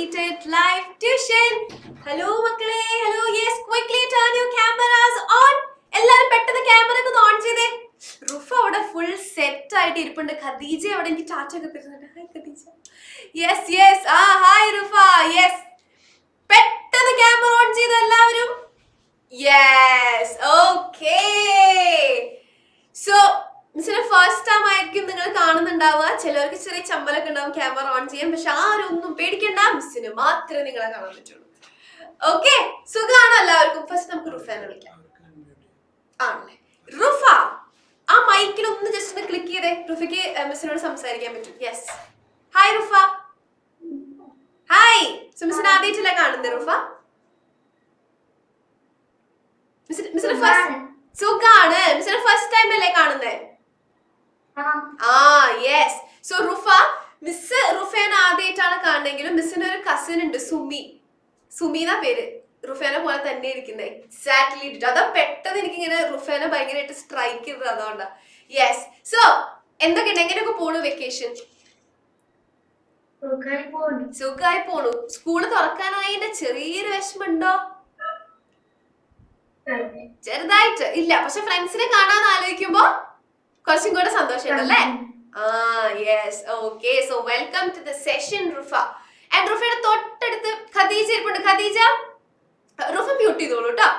completed live tuition. Hello മക്കളെ. Hello. Yes, quickly turn your cameras on. എല്ലാരും പെട്ടെന്ന് camera ഒക്കെ ഓൺ ചെയ്തേ. റുഫ അവിടെ ഫുൾ സെറ്റ് ആയിട്ട് ഇരിപ്പുണ്ട്. ഖദീജ അവിടെ എനിക്ക് ചാച്ച ഒക്കെ തരുന്നുണ്ട്. Hi Khadeeja. Yes yes. Hi Rufa. Yes. പെട്ടെന്ന് ക്യാമറ ഓൺ ചെയ്ത എല്ലാവരും. യെസ്. ഓക്കേ. സോ മിസ്സിന്റെ ഫസ്റ്റ് ടൈം ആയിരിക്കും നിങ്ങൾ കാണുന്നുണ്ടാവുക. ചിലർക്ക് ചെറിയ ചമ്മലൊക്കെ ഉണ്ടാവും ക്യാമറ ഓൺ ചെയ്യാൻ. പക്ഷെ ആരൊന്നും പേടിക്കണ്ട, മിസ്സിന് മാത്രമേ നിങ്ങളെ കാണാൻ പറ്റുള്ളൂ. ഓക്കെ, സുഖാണോ എല്ലാവർക്കും? ഫസ്റ്റ് നമുക്ക് റുഫേനെ വിളിക്കാം. ആണല്ലേ? റുഫ, ആ മൈക്കിൽ ഒന്ന് ജസ്റ്റ് ഒന്ന് ക്ലിക്ക് ചെയ്തേ. റുഫയ്ക്ക് മിസ്സിനോട് സംസാരിക്കാൻ പറ്റും. യെസ്. ഹായ് റുഫ. ഹായ്. സോ മിസ്സിനെ ആദ്യമായിട്ടല്ലേ കാണുന്നേ റുഫ? മിസ്സിന്റെ ഫസ്റ്റ് സുഖാണ്. മിസ്സിന്റെ ഫസ്റ്റ് ടൈം അല്ലേ കാണുന്നേ? യെസ്. സോ റുഫ, മിസ് റുഫേനെ ആദ്യമായിട്ടാണ് കാണുന്നെങ്കിലും മിസ്സിന് ഒരു കസിൻ ഉണ്ട്, സുമി. സുമീന പേര്. റുഫേനെ പോലെ തന്നെ ഇരിക്കുന്നത്. എക്സാക്ട്ലി. അതാ പെട്ടെന്ന് എനിക്ക് ഇങ്ങനെ റുഫേനെ ഭയങ്കരമായിട്ട് സ്ട്രൈക്ക് ചെയ്തത് അതുകൊണ്ടാ. യെസ്. സോ എന്തൊക്കെയുണ്ട്? എങ്ങനെയൊക്കെ പോണു വെക്കേഷൻ? സുഖമായി പോണു. സ്കൂള് തുറക്കാനായതിന്റെ ചെറിയൊരു വിഷമുണ്ടോ? ചെറുതായിട്ട് ഇല്ല, പക്ഷെ ഫ്രണ്ട്സിനെ കാണാൻ ആലോചിക്കുമ്പോ കുറച്ചും കൂടെ സന്തോഷമുണ്ടല്ലേ? Yes. Okay. So welcome to the session Rufa. And റുഫയുടെ തൊട്ടടുത്ത് ഖദീജ ഇരിപ്പുണ്ട്. ഖദീജ, റുഫ മ്യൂട്ട് ചെയ്തോളൂ കേട്ടോ.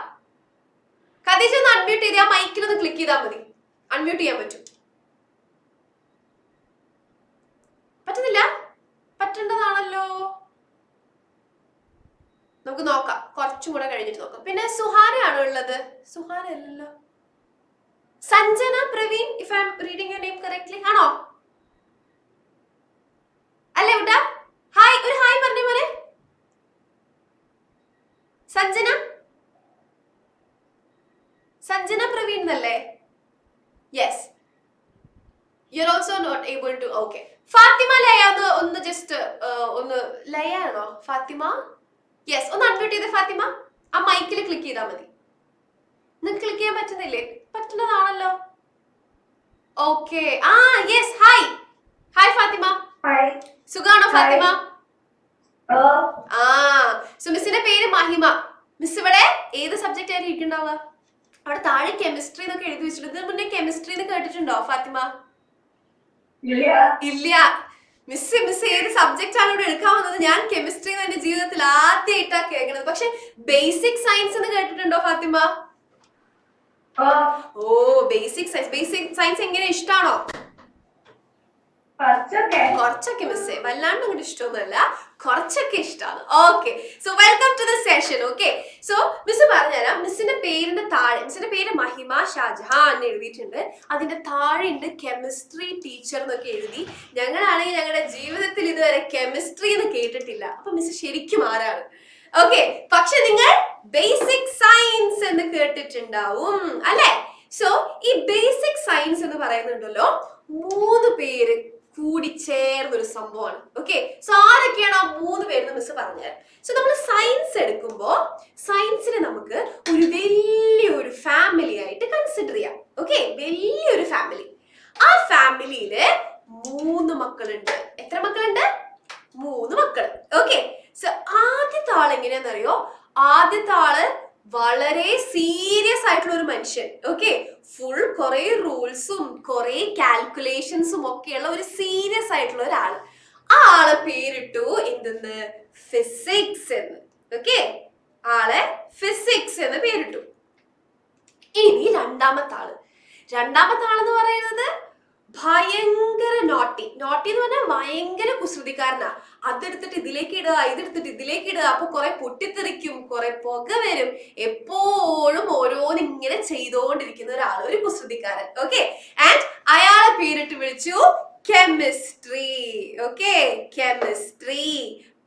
ഖദീജ ഒന്ന് അൺമ്യൂട്ട് ചെയ്ത് ആ മൈക്കിൽ ഒന്ന് ക്ലിക്ക് ചെയ്താൽ മതി. അൺമ്യൂട്ട് ചെയ്യാൻ പറ്റും. പറ്റുന്നില്ല? പറ്റേണ്ടതാണല്ലോ. നമുക്ക് നോക്കാം, കുറച്ചും കൂടെ കഴിഞ്ഞിട്ട് നോക്കാം. പിന്നെ സുഹാനയാണോ ഉള്ളത്? സുഹാന അല്ലല്ലോ. Sanjana Praveen, if I M reading your name correctly. ആണോ? അല്ലേ ഉടാ? ഹായ്, ഒരു ഹായ് പറഞ്ഞേ മോനെ. സഞ്ജന, സഞ്ജന പ്രവീൺ എന്നല്ലേ? Yes. You are also not able to. Okay. Fathima Laya, ഒന്ന് ജസ്റ്റ് ഒന്ന് ലയ ആണോ ഫാത്തിമ? യെസ്. ഒന്ന് അൺമ്യൂട്ട് ചെയ്ത് ഫാത്തിമ. ആ മൈക്കിൽ ക്ലിക്ക് ചെയ്താൽ മതി. നിങ്ങൾക്ക് ക്ലിക്ക് ചെയ്യാൻ പറ്റുന്നില്ലേ? പറ്റുന്നതാണല്ലോ. Okay. Yes. Hi. Hi Fathima. സുഖാണോ ഫാത്തിമ? സോ മിസ്സിന്റെ പേര് മഹിമ. മിസ് ഇവിടെ ഏത് സബ്ജക്റ്റ് ആയിട്ട് ഇരിക്കുന്നുണ്ടാവുക? അവിടെ താഴെ കെമിസ്ട്രി എന്നൊക്കെ എഴുതി വെച്ചിട്ടുണ്ട്. ഇതിന് മുന്നേ കെമിസ്ട്രി എന്ന് കേട്ടിട്ടുണ്ടോ ഫാത്തിമ? ഇല്ല. മിസ് ഏത് സബ്ജക്റ്റ് ആണ് ഇവിടെ എടുക്കാൻ വന്നത്? ഞാൻ കെമിസ്ട്രി എന്റെ ജീവിതത്തിൽ ആദ്യമായിട്ടാ കേൾക്കുന്നത്. പക്ഷെ ബേസിക് സയൻസ് എന്ന് കേട്ടിട്ടുണ്ടോ ഫാത്തിമ? ഓ, ബേസിക് സയൻസ്. ബേസിക് സയൻസ് എങ്ങനെ, ഇഷ്ടാണോ? കുറച്ചൊക്കെ മിസ്സേ, വല്ലാണ്ട് അങ്ങോട്ട് ഇഷ്ടമൊന്നുമല്ല, കുറച്ചൊക്കെ ഇഷ്ടമാണ്. Okay. So welcome to the session. Okay. So miss പറഞ്ഞുതരാം. മിസ്സിന്റെ പേരിന്റെ താഴെ, മിസ്സിന്റെ പേര് മഹിമ ഷാജഹാൻ എന്ന് എഴുതിയിട്ടുണ്ട്. അതിന്റെ താഴെ ഉണ്ട് കെമിസ്ട്രി ടീച്ചർ എന്നൊക്കെ എഴുതി. ഞങ്ങളാണെങ്കിൽ ഞങ്ങളുടെ ജീവിതത്തിൽ ഇതുവരെ കെമിസ്ട്രി എന്ന് കേട്ടിട്ടില്ല. അപ്പൊ മിസ് ശരിക്കും ആരാണ്? ഓക്കെ. പക്ഷെ നിങ്ങൾ ബേസിക് സയൻസ് എന്ന് കേട്ടിട്ടുണ്ടാവും അല്ലെ? സോ ഈ ബേസിക് സയൻസ് എന്ന് പറയുന്നുണ്ടല്ലോ, 3 പേര് കൂടി ചേർന്നൊരു സംഭവമാണ്. ഓക്കെ. സോ ആരൊക്കെയാണ് ആ 3 പേരെന്ന് മിസ് പറഞ്ഞുതരാം. സോ നമ്മൾ സയൻസ് എടുക്കുമ്പോ സയൻസിനെ നമുക്ക് ഒരു വലിയൊരു ഫാമിലി ആയിട്ട് കൺസിഡർ ചെയ്യാം. ഓക്കെ, വലിയൊരു ഫാമിലി. ആ ഫാമിലിയില് 3 മക്കളുണ്ട്. എത്ര മക്കളുണ്ട്? 3 മക്കൾ. ഓക്കെ. സോ ആദ്യത്തെ ആൾ എങ്ങനെയാണെന്നറിയോ? ആദ്യത്തെ ആള് വളരെ സീരിയസ് ആയിട്ടുള്ള ഒരു മനുഷ്യൻ. ഓക്കെ. ഫുൾ കുറെ റൂൾസും കുറെ കാൽക്കുലേഷൻസും ഒക്കെയുള്ള ഒരു സീരിയസ് ആയിട്ടുള്ള ഒരാള്. ആ ആളെ പേരിട്ടു എന്തെന്ന്? ഫിസിക്സ് എന്ന്. ഓക്കെ. ആളെ ഫിസിക്സ് എന്ന് പേരിട്ടു. ഇനി രണ്ടാമത്തെ ആളെന്ന് പറയുന്നത് ഭയങ്കര നോട്ടി എന്ന് പറഞ്ഞാൽ ഭയങ്കര കുസൃതിക്കാരനാ. അതെടുത്തിട്ട് ഇതിലേക്ക് ഇടുക, ഇതെടുത്തിട്ട് ഇതിലേക്ക് ഇടുക. അപ്പൊ കുറെ പൊട്ടിത്തെറിക്കും, കുറെ പുക വരും. എപ്പോഴും ഓരോന്ന് ഇങ്ങനെ ചെയ്തോണ്ടിരിക്കുന്ന ഒരാൾ, ഒരു കുസൃതിക്കാരൻ. ഓക്കെ. ആൻഡ് അയാളെ പേരിട്ട് വിളിച്ചു കെമിസ്ട്രി. Okay, chemistry.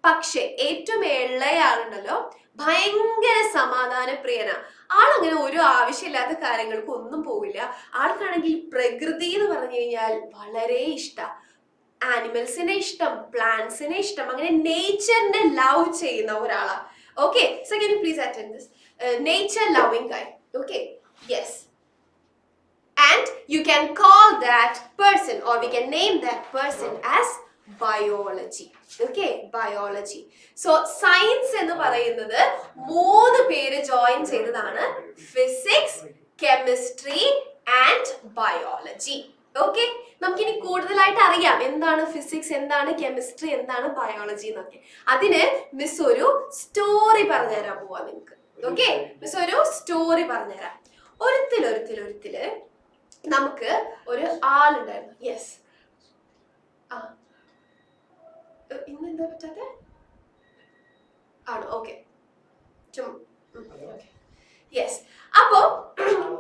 പക്ഷെ ഏറ്റവും ഇളയാളുണ്ടല്ലോ, ഭയങ്കര സമാധാനപ്രിയനാ. ആളങ്ങനെ ഒരു ആവശ്യമില്ലാത്ത കാര്യങ്ങൾക്ക് ഒന്നും പോവില്ല. ആൾക്കാണെങ്കിൽ പ്രകൃതി എന്ന് പറഞ്ഞു കഴിഞ്ഞാൽ വളരെ ഇഷ്ടം. ആനിമൽസിനെ ഇഷ്ടം, പ്ലാന്റ്സിനെ ഇഷ്ടം, അങ്ങനെ നേച്ചറിനെ ലവ് ചെയ്യുന്ന ഒരാളാ. Okay. So can you please attend this? Nature loving guy. Okay. Yes. And you can call that person, or we can name that person as biology. Okay, biology. So science എന്ന് പറയുന്നത് 3 പേര് join ചെയ്തതാണ്: physics, chemistry and biology. Okay, നമുക്കിനി കൂടുതലായിട്ട് അറിയാം എന്താണ് physics, എന്താണ് chemistry, എന്താണ് ബയോളജി എന്നൊക്കെ. അതിന് മിസ് ഒരു സ്റ്റോറി പറഞ്ഞുതരാൻ പോവാ നിങ്ങൾക്ക്. ഓക്കെ, മിസ് ഒരു സ്റ്റോറി പറഞ്ഞുതരാം. ഒരിത്തില് നമുക്ക് ഒരു ആളുണ്ടായിരുന്നു. യെസ്, ആ ഇന്ന് എന്താ പറ്റാത്തെ ആണോ? Okay, yes. അപ്പോ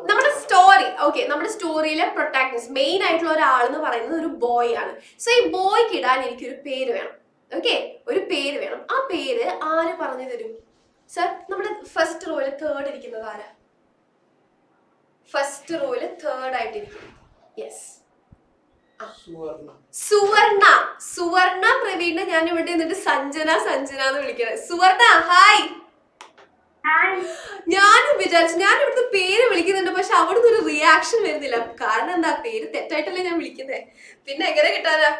നമ്മുടെ സ്റ്റോറി, ഓക്കെ, നമ്മുടെ സ്റ്റോറിയിലെ പ്രൊട്ടാഗണിസ്റ്റ് മെയിൻ ആയിട്ടുള്ള ഒരാളെന്ന് പറയുന്നത് ഒരു ബോയ് ആണ്. സോ ഈ ബോയ്ക്ക് ഇടാൻ എനിക്കൊരു പേര് വേണം. ഓക്കെ, ഒരു പേര് വേണം. ആ പേര് ആര് പറഞ്ഞു തരും? സർ, നമ്മുടെ ഫസ്റ്റ് റോയില് തേർഡ് ഇരിക്കുന്നത് ആരാ? ഫസ്റ്റ് റോയില് തേർഡ് ആയിട്ടിരിക്കും. യെസ്, സുവർണ. സുവർണ പ്രവീണിനെ ഞാൻ ഇവിടെ നിന്നിട്ട് സഞ്ജന എന്ന് വിളിക്കണേ. സുവർണ, ഹായ്. ഞാനും വിചാരിച്ചു, ഞാൻ ഇവിടുത്തെ പേര് വിളിക്കുന്നുണ്ട്, പക്ഷെ അവിടുന്ന് ഒരു റിയാക്ഷൻ വരുന്നില്ല. കാരണം എന്താ, പേര് തെറ്റായിട്ടല്ലേ ഞാൻ വിളിക്കുന്നത്, പിന്നെ എങ്ങനെ കിട്ടാനാ?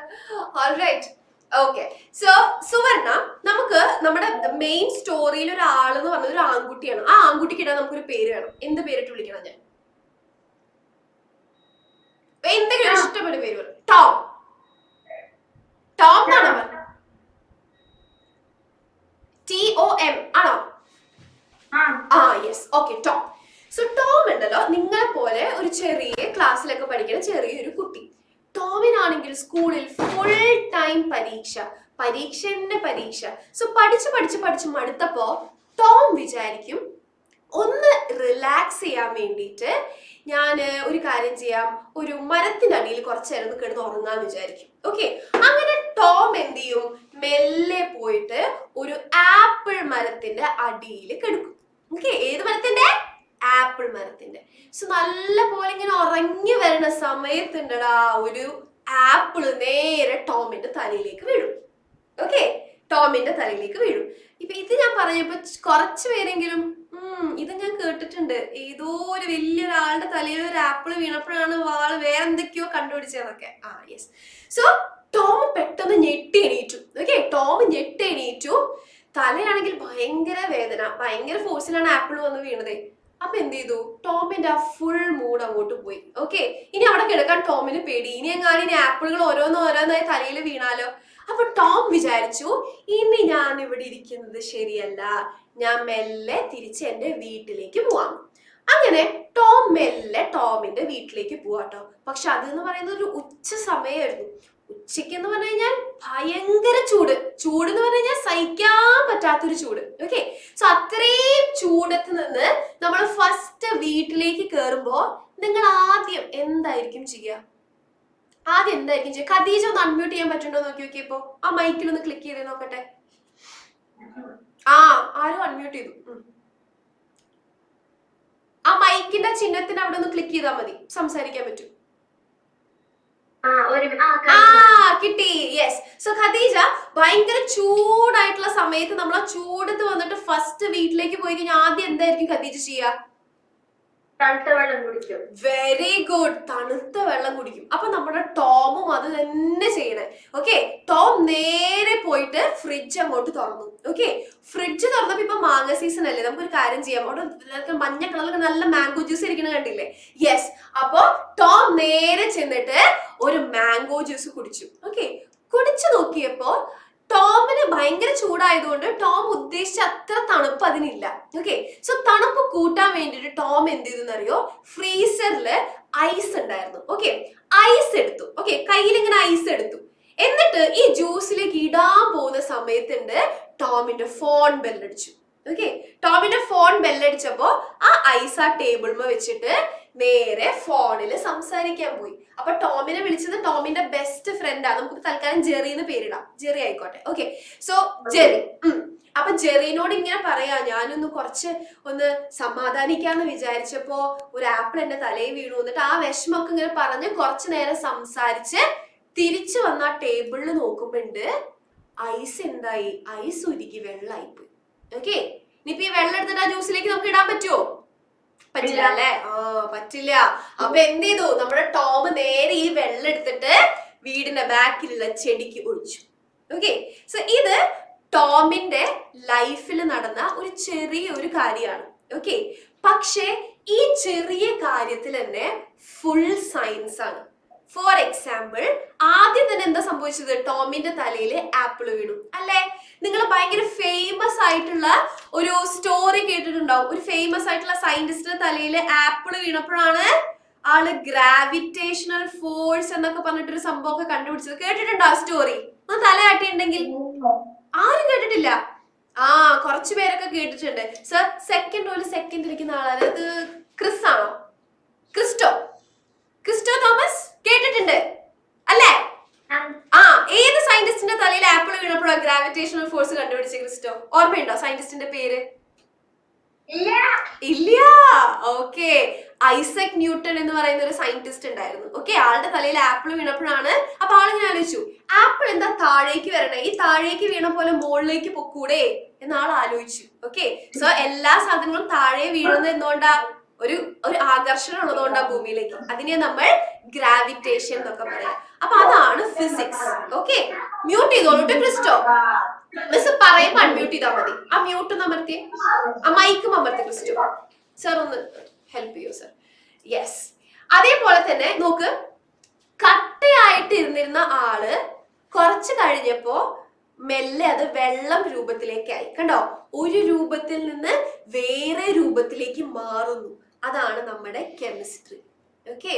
Alright, okay. സോ സുവർണ, നമുക്ക് നമ്മുടെ മെയിൻ സ്റ്റോറിയിൽ ഒരാളെന്ന് പറഞ്ഞത് ഒരു ആൺകുട്ടിയാണ്. ആ ആൺകുട്ടിക്ക് ഇടാൻ നമുക്കൊരു പേര് വേണം. എന്ത് പേരിട്ട് വിളിക്കണം? ഞാൻ എന്തെങ്കിലും ഇഷ്ടപ്പെട്ട പേര് പറയും. ടോം. ടോം എന്നാണോ പറഞ്ഞത്? TOM ആണോ? ആ, yes, okay, Tom. So Tom ഉണ്ടല്ലോ, നിങ്ങളെ പോലെ ഒരു ചെറിയ ക്ലാസ്സിലൊക്കെ പഠിക്കുന്ന ചെറിയൊരു കുട്ടി. ടോമിനാണെങ്കിൽ സ്കൂളിൽ ഫുൾ ടൈം പരീക്ഷ. സോ പഠിച്ച് മടുത്തപ്പോ ടോം വിചാരിക്കും, ഒന്ന് റിലാക്സ് ചെയ്യാൻ വേണ്ടിയിട്ട് ഞാൻ ഒരു കാര്യം ചെയ്യാം, ഒരു മരത്തിന്റെ അടിയിൽ കുറച്ചു നേരം കിടന്ന് ഉറങ്ങാന്ന് വിചാരിക്കും. ഓക്കെ, അങ്ങനെ ടോം എന്ത് ചെയ്യും? മെല്ലെ പോയിട്ട് ഒരു ആപ്പിൾ മരത്തിന്റെ അടിയിൽ കിടക്കും. ഓക്കെ, ഏത് മരത്തിന്റെ? ആപ്പിൾ മരത്തിന്റെ. സോ നല്ല പോലെ ഇങ്ങനെ ഉറങ്ങി വരുന്ന സമയത്തുണ്ടടാ ഒരു ആപ്പിള് നേരെ ടോമിന്റെ തലയിലേക്ക് വീഴും. ഓക്കെ, ടോമിന്റെ തലയിലേക്ക് വീഴും. ഇപ്പൊ ഇത് ഞാൻ പറഞ്ഞപ്പോ കുറച്ചു പേരെങ്കിലും ഇത് ഞാൻ കേട്ടിട്ടുണ്ട്, ഏതോ ഒരു വലിയൊരാളുടെ തലയിൽ ഒരു ആപ്പിൾ വീണപ്പോഴാണ് വാള് വേറെ എന്തൊക്കെയോ കണ്ടുപിടിച്ചതൊക്കെ. ആ, യെസ്. സോ ടോം പെട്ടെന്ന് ഞെട്ടി എണീറ്റു. ഓക്കെ, ടോം ഞെട്ടി എണീറ്റു. തലയാണെങ്കിൽ ഭയങ്കര വേദന, ഭയങ്കര ഫോഴ്സിലാണ് ആപ്പിൾ വന്ന് വീണത്. അപ്പൊ എന്ത് ചെയ്തു? ടോമിന്റെ ആ ഫുൾ മൂഡ് അങ്ങോട്ട് പോയി. ഓക്കെ, ഇനി അവിടെ കിടക്കാൻ ടോമിന് പേടി. ഇനി എങ്ങാനും ആപ്പിളുകൾ ഓരോന്നോരോന്നായി തലയിൽ വീണാലോ? അപ്പൊ ടോം വിചാരിച്ചു, ഇനി ഞാൻ ഇവിടെ ഇരിക്കുന്നത് ശരിയല്ല, ഞാൻ മെല്ലെ തിരിച്ച് എന്റെ വീട്ടിലേക്ക് പോവാം. അങ്ങനെ ടോം മെല്ലെ ടോമിന്റെ വീട്ടിലേക്ക് പോവാട്ടോ. പക്ഷെ അതെന്ന് പറയുന്നത് ഒരു ഉച്ച സമയമായിരുന്നു. ഉച്ചയ്ക്ക് എന്ന് പറഞ്ഞു കഴിഞ്ഞാൽ ഭയങ്കര ചൂട് എന്ന് പറഞ്ഞു കഴിഞ്ഞാൽ സഹിക്കാൻ പറ്റാത്തൊരു ചൂട്. ഓക്കെ, സോ അത്രയും ചൂടത്ത് നിന്ന് നമ്മൾ ഫസ്റ്റ് വീട്ടിലേക്ക് കയറുമ്പോ നിങ്ങൾ ആദ്യം എന്തായിരിക്കും ചെയ്യുക? ഖദീജ ഒന്ന് അൺമ്യൂട്ട് ചെയ്യാൻ പറ്റുണ്ടോ നോക്കി നോക്കി. ഇപ്പോ ആ മൈക്കിൽ ഒന്ന് ക്ലിക്ക് ചെയ്ത് നോക്കട്ടെ. ആ, ആരും അൺമ്യൂട്ട് ചെയ്തു. ആ മൈക്കിന്റെ ചിഹ്നത്തിന് അവിടെ ഒന്ന് ക്ലിക്ക് ചെയ്താൽ മതി, സംസാരിക്കാൻ പറ്റും. കിട്ടി. യെസ്. സോ ഖദീജ, ഭയങ്കര ചൂടായിട്ടുള്ള സമയത്ത് നമ്മൾ ആ ചൂടത്ത് വന്നിട്ട് ഫസ്റ്റ് വീട്ടിലേക്ക് പോയി കഴിഞ്ഞാൽ ആദ്യം എന്തായിരിക്കും ഖദീജ ചെയ്യുക? തണുത്ത വെള്ളം കുടിക്കും. വെരി ഗുഡ്, തണുത്ത വെള്ളം കുടിക്കും. അപ്പൊ നമ്മുടെ ടോമും അത് തന്നെ ചെയ്യണേ. ഓക്കെ, ടോം നേരെ പോയിട്ട് ഫ്രിഡ്ജ് അങ്ങോട്ട് തുറന്നു. ഓക്കെ, ഫ്രിഡ്ജ് തുറന്നപ്പോ ഇപ്പൊ മാങ്ങ സീസൺ അല്ലേ, നമുക്കൊരു കാര്യം ചെയ്യാം. അവിടെ മഞ്ഞ കളറിൽ നല്ല മാംഗോ ജ്യൂസ് ഇരിക്കണ കണ്ടില്ലേ? യെസ്. അപ്പൊ ടോം നേരെ ചെന്നിട്ട് ഒരു മാംഗോ ജ്യൂസ് കുടിച്ചു. ഓക്കെ, കുടിച്ചു നോക്കിയപ്പോ ടോമിന് ഭയങ്കര ചൂടായതുകൊണ്ട് ടോം ഉദ്ദേശിച്ച അത്ര തണുപ്പ് അതിനില്ല. ഓക്കെ, സോ തണുപ്പ് കൂട്ടാൻ വേണ്ടിട്ട് ടോം എന്ത് ചെയ്തെന്നറിയോ? ഫ്രീസറില് ഐസ് ഉണ്ടായിരുന്നു. ഓക്കെ, ഐസ് എടുത്തു. ഓക്കെ, കയ്യിൽ ഇങ്ങനെ ഐസ് എടുത്തു. എന്നിട്ട് ഈ ജ്യൂസിലേക്ക് ഇടാൻ പോകുന്ന സമയത്തുണ്ട് ടോമിന്റെ ഫോൺ ബെല്ലടിച്ചു. ഓക്കെ, ടോമിന്റെ ഫോൺ ബെല്ലടിച്ചപ്പോ ആ ഐസ് ആ ടേബിൾമ വെച്ചിട്ട് നേരെ ഫോണിൽ സംസാരിക്കാൻ പോയി. അപ്പൊ ടോമിനെ വിളിച്ചത് ടോമിന്റെ ബെസ്റ്റ് ഫ്രണ്ടാ. നമുക്ക് തൽക്കാലം ജെറി എന്ന് പേരിടാം, ജെറി ആയിക്കോട്ടെ. Okay, so Jerry. അപ്പൊ ജെറിനോട് ഇങ്ങനെ പറയാ, ഞാനൊന്ന് ഒന്ന് സമാധാനിക്കാന്ന് വിചാരിച്ചപ്പോ ഒരു ആപ്പിൾ എന്റെ തലയിൽ വീണു. എന്നിട്ട് ആ വിഷമൊക്കെ ഇങ്ങനെ പറഞ്ഞ് കുറച്ചു നേരം സംസാരിച്ച് തിരിച്ചു വന്ന ആ ടേബിളിൽ നോക്കുമ്പോണ്ട് ഐസ് എന്തായി? ഐസ് ഉരുകി വെള്ളമായിപ്പോയി. ഓക്കെ, ഇനിയിപ്പോ ഈ വെള്ളം എടുത്തിട്ട് ആ ജ്യൂസിലേക്ക് നമുക്ക് ഇടാൻ പറ്റുമോ? പറ്റില്ല അല്ലെ? പറ്റില്ല. അപ്പൊ എന്ത് ചെയ്തു? നമ്മുടെ ടോം നേരെ ഈ വെള്ളം എടുത്തിട്ട് വീടിന്റെ ബാക്കിലുള്ള ചെടിക്ക് ഒഴിച്ചു. ഓക്കെ, സോ ഇത് ടോമിന്റെ ലൈഫിൽ നടന്ന ഒരു ചെറിയൊരു കാര്യമാണ്. ഓക്കെ, പക്ഷേ ഈ ചെറിയ കാര്യത്തിൽ തന്നെ ഫുൾ സയൻസ് ആണ്. ഫോർ എക്സാമ്പിൾ, ആദ്യം തന്നെ എന്താ സംഭവിച്ചത്? ടോമിന്റെ തലയിൽ ആപ്പിൾ വീണു അല്ലേ? നിങ്ങൾ ഭയങ്കര ഫേമസ് ആയിട്ടുള്ള ഒരു സ്റ്റോറി കേട്ടിട്ടുണ്ടാവും. ഒരു ഫേമസ് ആയിട്ടുള്ള സയന്റിസ്റ്റിന്റെ തലയിൽ ആപ്പിൾ വീണപ്പോഴാണ് ആള് ഗ്രാവിറ്റേഷണൽ ഫോഴ്സ് എന്നൊക്കെ പറഞ്ഞിട്ടൊരു സംഭവമൊക്കെ കണ്ടുപിടിച്ചത്. കേട്ടിട്ടുണ്ടോ ആ സ്റ്റോറി? ഒന്ന് തലയാട്ടിയുണ്ടെങ്കിൽ. ആരും കേട്ടിട്ടില്ല? ആ, കുറച്ചു പേരൊക്കെ കേട്ടിട്ടുണ്ട്. സർ, സെക്കൻഡ് ഇരിക്കുന്ന ആളാണ്. അത് ക്രിസ് ആണോ? ക്രിസ്റ്റോ തോമസ് കേട്ടിട്ടുണ്ട് അല്ലേ? ആ, ഏത് സയന്റിസ്റ്റിന്റെ തലയിൽ ആപ്പിൾ വീണപ്പോഴാണ് ഗ്രാവിറ്റേഷണൽ ഫോഴ്സ് കണ്ടുപിടിച്ച ക്രിസ്റ്റോ? ഓർമ്മയുണ്ടോ സയന്റിസ്റ്റിന്റെ പേര്? ഇല്ല. ഓക്കെ, ഐസക് ന്യൂട്ടൺ എന്ന് പറയുന്ന ഒരു സയന്റിസ്റ്റ് ഉണ്ടായിരുന്നു. ഓക്കെ, ആളുടെ തലയിൽ ആപ്പിൾ വീണപ്പോഴാണ്. അപ്പൊ ആളിങ്ങനെ ആലോചിച്ചു, ആപ്പിൾ എന്താ താഴേക്ക് വരണേ? ഈ താഴേക്ക് വീണ പോലെ മുകളിലേക്ക് പൊക്കൂടെ എന്ന് ആൾ ആലോചിച്ചു. ഓക്കെ, സോ എല്ലാ സാധനങ്ങളും താഴെ വീഴുന്നത് എന്തുകൊണ്ടാ? ഒരു ആകർഷണം ഉള്ളതുകൊണ്ടാ ഭൂമിയിലേക്ക്. അതിനെ നമ്മൾ ഗ്രാവിറ്റേഷൻ എന്നൊക്കെ പറയാം. അപ്പൊ അതാണ് ഫിസിക്സ്. ഓക്കെ, മ്യൂട്ട് ചെയ്തോളൂ ക്രിസ്റ്റോ. മിസ് പറയുമ്പോ അൺമ്യൂട്ട് ചെയ്താൽ മതി. ആ മ്യൂട്ട് ഒന്ന് അമർത്തി, ആ മൈക്കും അമർത്തി ക്രിസ്റ്റോ. സർ ഒന്ന് ഹെൽപ്പ് ചെയ്യൂ സർ. യെസ്, അതേപോലെ തന്നെ നോക്ക്, കട്ടയായിട്ട് ഇരുന്നിരുന്ന ആള് കുറച്ച് കഴിഞ്ഞപ്പോ മെല്ലെ അത് വെള്ളം രൂപത്തിലേക്കായി. കണ്ടോ? ഒരു രൂപത്തിൽ നിന്ന് വേറെ രൂപത്തിലേക്ക് മാറുന്നു. അതാണ് നമ്മുടെ കെമിസ്ട്രി. Okay,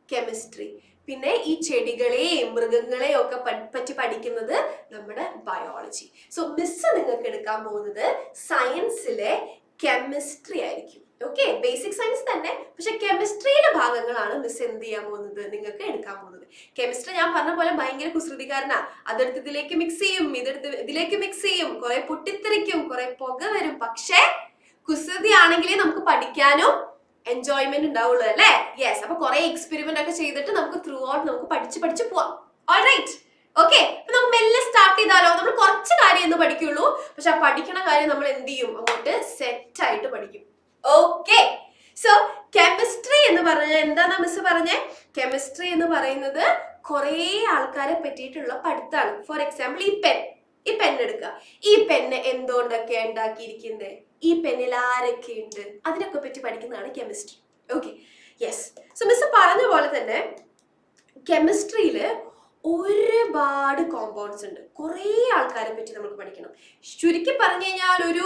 chemistry. പിന്നെ ഈ ചെടികളെയും മൃഗങ്ങളെയും ഒക്കെ പറ്റി പഠിക്കുന്നത് നമ്മുടെ ബയോളജി. സോ മിസ് നിങ്ങൾക്ക് എടുക്കാൻ പോകുന്നത് സയൻസിലെ കെമിസ്ട്രി ആയിരിക്കും. ഓക്കെ, ബേസിക് സയൻസ് തന്നെ, പക്ഷെ കെമിസ്ട്രിയുടെ ഭാഗങ്ങളാണ് മിസ് എന്ത് ചെയ്യാൻ പോകുന്നത്? നിങ്ങൾക്ക് എടുക്കാൻ പോകുന്നത്. കെമിസ്ട്രി ഞാൻ പറഞ്ഞ പോലെ ഭയങ്കര കുസൃതിക്കാരനാ. അതെടുത്ത് ഇതിലേക്ക് മിക്സ് ചെയ്യും, ഇതെടുത്ത് ഇതിലേക്ക് മിക്സ് ചെയ്യും, കുറെ പൊട്ടിത്തെറിക്കും, കുറെ പുക വരും. പക്ഷെ കുസൃതി ആണെങ്കിലേ നമുക്ക് പഠിക്കാനും എൻജോയ്മെന്റ് ഉണ്ടാവുള്ളൂ അല്ലേ? യെസ്, അപ്പൊ കുറെ എക്സ്പെരിമെന്റ് ഒക്കെ ചെയ്തിട്ട് നമുക്ക് ത്രൂ ഔട്ട് നമുക്ക് പഠിച്ച് പോവാം. ഓൾറൈറ്റ്, ഓക്കെ, അപ്പൊ നമുക്ക് മെല്ലെ സ്റ്റാർട്ട് ചെയ്താലോ? നമ്മൾ കുറച്ച് കാര്യം എന്ന് പഠിക്കുള്ളൂ, പക്ഷെ ആ പഠിക്കണ കാര്യം നമ്മൾ എന്ത് ചെയ്യും? അങ്ങോട്ട് സെറ്റ് ആയിട്ട് പഠിക്കും. ഓക്കെ, സോ കെമിസ്ട്രി എന്ന് പറഞ്ഞാൽ എന്താന്നാ മിസ് പറഞ്ഞേ? കെമിസ്ട്രി എന്ന് പറയുന്നത് കുറെ ആൾക്കാരെ പറ്റിയിട്ടുള്ള പഠിത്താണ്. ഫോർ എക്സാമ്പിൾ, ഈ പെൻ എടുക്കുക. ഈ പെന്ന് എന്തുകൊണ്ടൊക്കെ ഉണ്ടാക്കിയിരിക്കുന്നത്? ഈ പെന്നിൽ ആരൊക്കെ ഉണ്ട്? അതിനൊക്കെ പറ്റി പഠിക്കുന്നതാണ് chemistry. Okay, yes. So miss പറഞ്ഞ പോലെ തന്നെ കെമിസ്ട്രിയിൽ ഒരുപാട് കോമ്പൗണ്ട്സ് ഉണ്ട്. കുറെ ആൾക്കാരെ പറ്റി നമുക്ക് പഠിക്കണം. ചുരുക്കി പറഞ്ഞു കഴിഞ്ഞാൽ ഒരു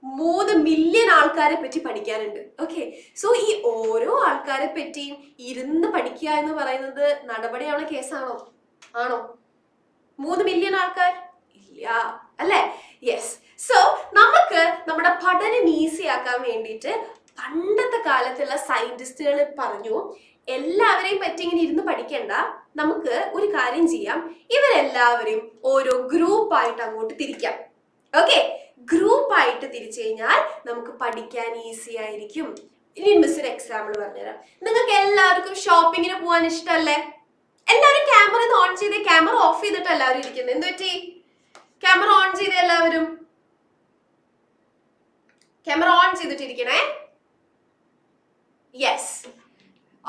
3 മില്യൺ ആൾക്കാരെ പറ്റി പഠിക്കാനുണ്ട്. ഓക്കെ, സോ ഈ ഓരോ ആൾക്കാരെ പറ്റിയും ഇരുന്ന് പഠിക്കുക എന്ന് പറയുന്നത് നടപടിയാവുന്ന കേസാണോ? ആണോ? 3 മില്യൺ ആൾക്കാർ ഇല്ല അല്ലേ? യെസ്. സോ നമുക്ക് നമ്മുടെ പഠനം ഈസി ആക്കാൻ വേണ്ടിയിട്ട് പണ്ടത്തെ കാലത്തുള്ള സയന്റിസ്റ്റുകൾ പറഞ്ഞു, എല്ലാവരെയും പറ്റി ഇങ്ങനെ ഇരുന്ന് പഠിക്കണ്ട, നമുക്ക് ഒരു കാര്യം ചെയ്യാം, ഇവരെല്ലാവരെയും ഓരോ ഗ്രൂപ്പായിട്ട് അങ്ങോട്ട് തിരിക്കാം. ഓക്കെ, ഗ്രൂപ്പായിട്ട് തിരിച്ചു കഴിഞ്ഞാൽ നമുക്ക് പഠിക്കാൻ ഈസി ആയിരിക്കും. ഇനി മിസ് ഒരു എക്സാമ്പിൾ പറഞ്ഞുതരാം. നിങ്ങൾക്ക് എല്ലാവർക്കും ഷോപ്പിങ്ങിന് പോകാൻ ഇഷ്ടമല്ലേ? എല്ലാവരും ക്യാമറ ഓൺ ചെയ്ത്, ക്യാമറ ഓഫ് ചെയ്തിട്ട് എല്ലാവരും ഇരിക്കുന്നത്. എന്ത് പറ്റി? ക്യാമറ ഓൺ ചെയ്ത് എല്ലാവരും ക്യാമറ ഓൺ ചെയ്തിട്ടിരിക്കണേ. Yes,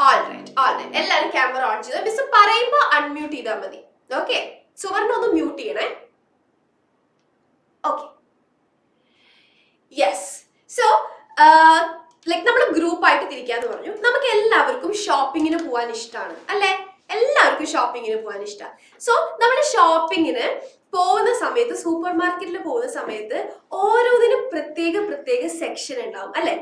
alright. എല്ലാവരും ക്യാമറ ഓൺ ചെയ്ത് മിസ് പറയുമ്പോ അൺമ്യൂട്ട് ചെയ്താൽ മതി. ഓക്കെ, സുവർണ ഒന്ന് മ്യൂട്ട് ചെയ്യണേ. Okay, yes. സോ ലൈക് നമ്മൾ ഗ്രൂപ്പായിട്ട് തിരിക്കാന്ന് പറഞ്ഞു. നമുക്ക് എല്ലാവർക്കും ഷോപ്പിങ്ങിന് പോകാൻ ഇഷ്ടമാണ് അല്ലേ? എല്ലാവർക്കും ഷോപ്പിങ്ങിന് പോകാൻ ഇഷ്ടമാണ്. സോ നമ്മൾ ഷോപ്പിങ്ങിന് പോകുന്ന സമയത്ത്, സൂപ്പർ മാർക്കറ്റിൽ പോകുന്ന സമയത്ത് ഓരോന്നിനും പ്രത്യേക സെക്ഷൻ ഉണ്ടാവും അല്ലെ?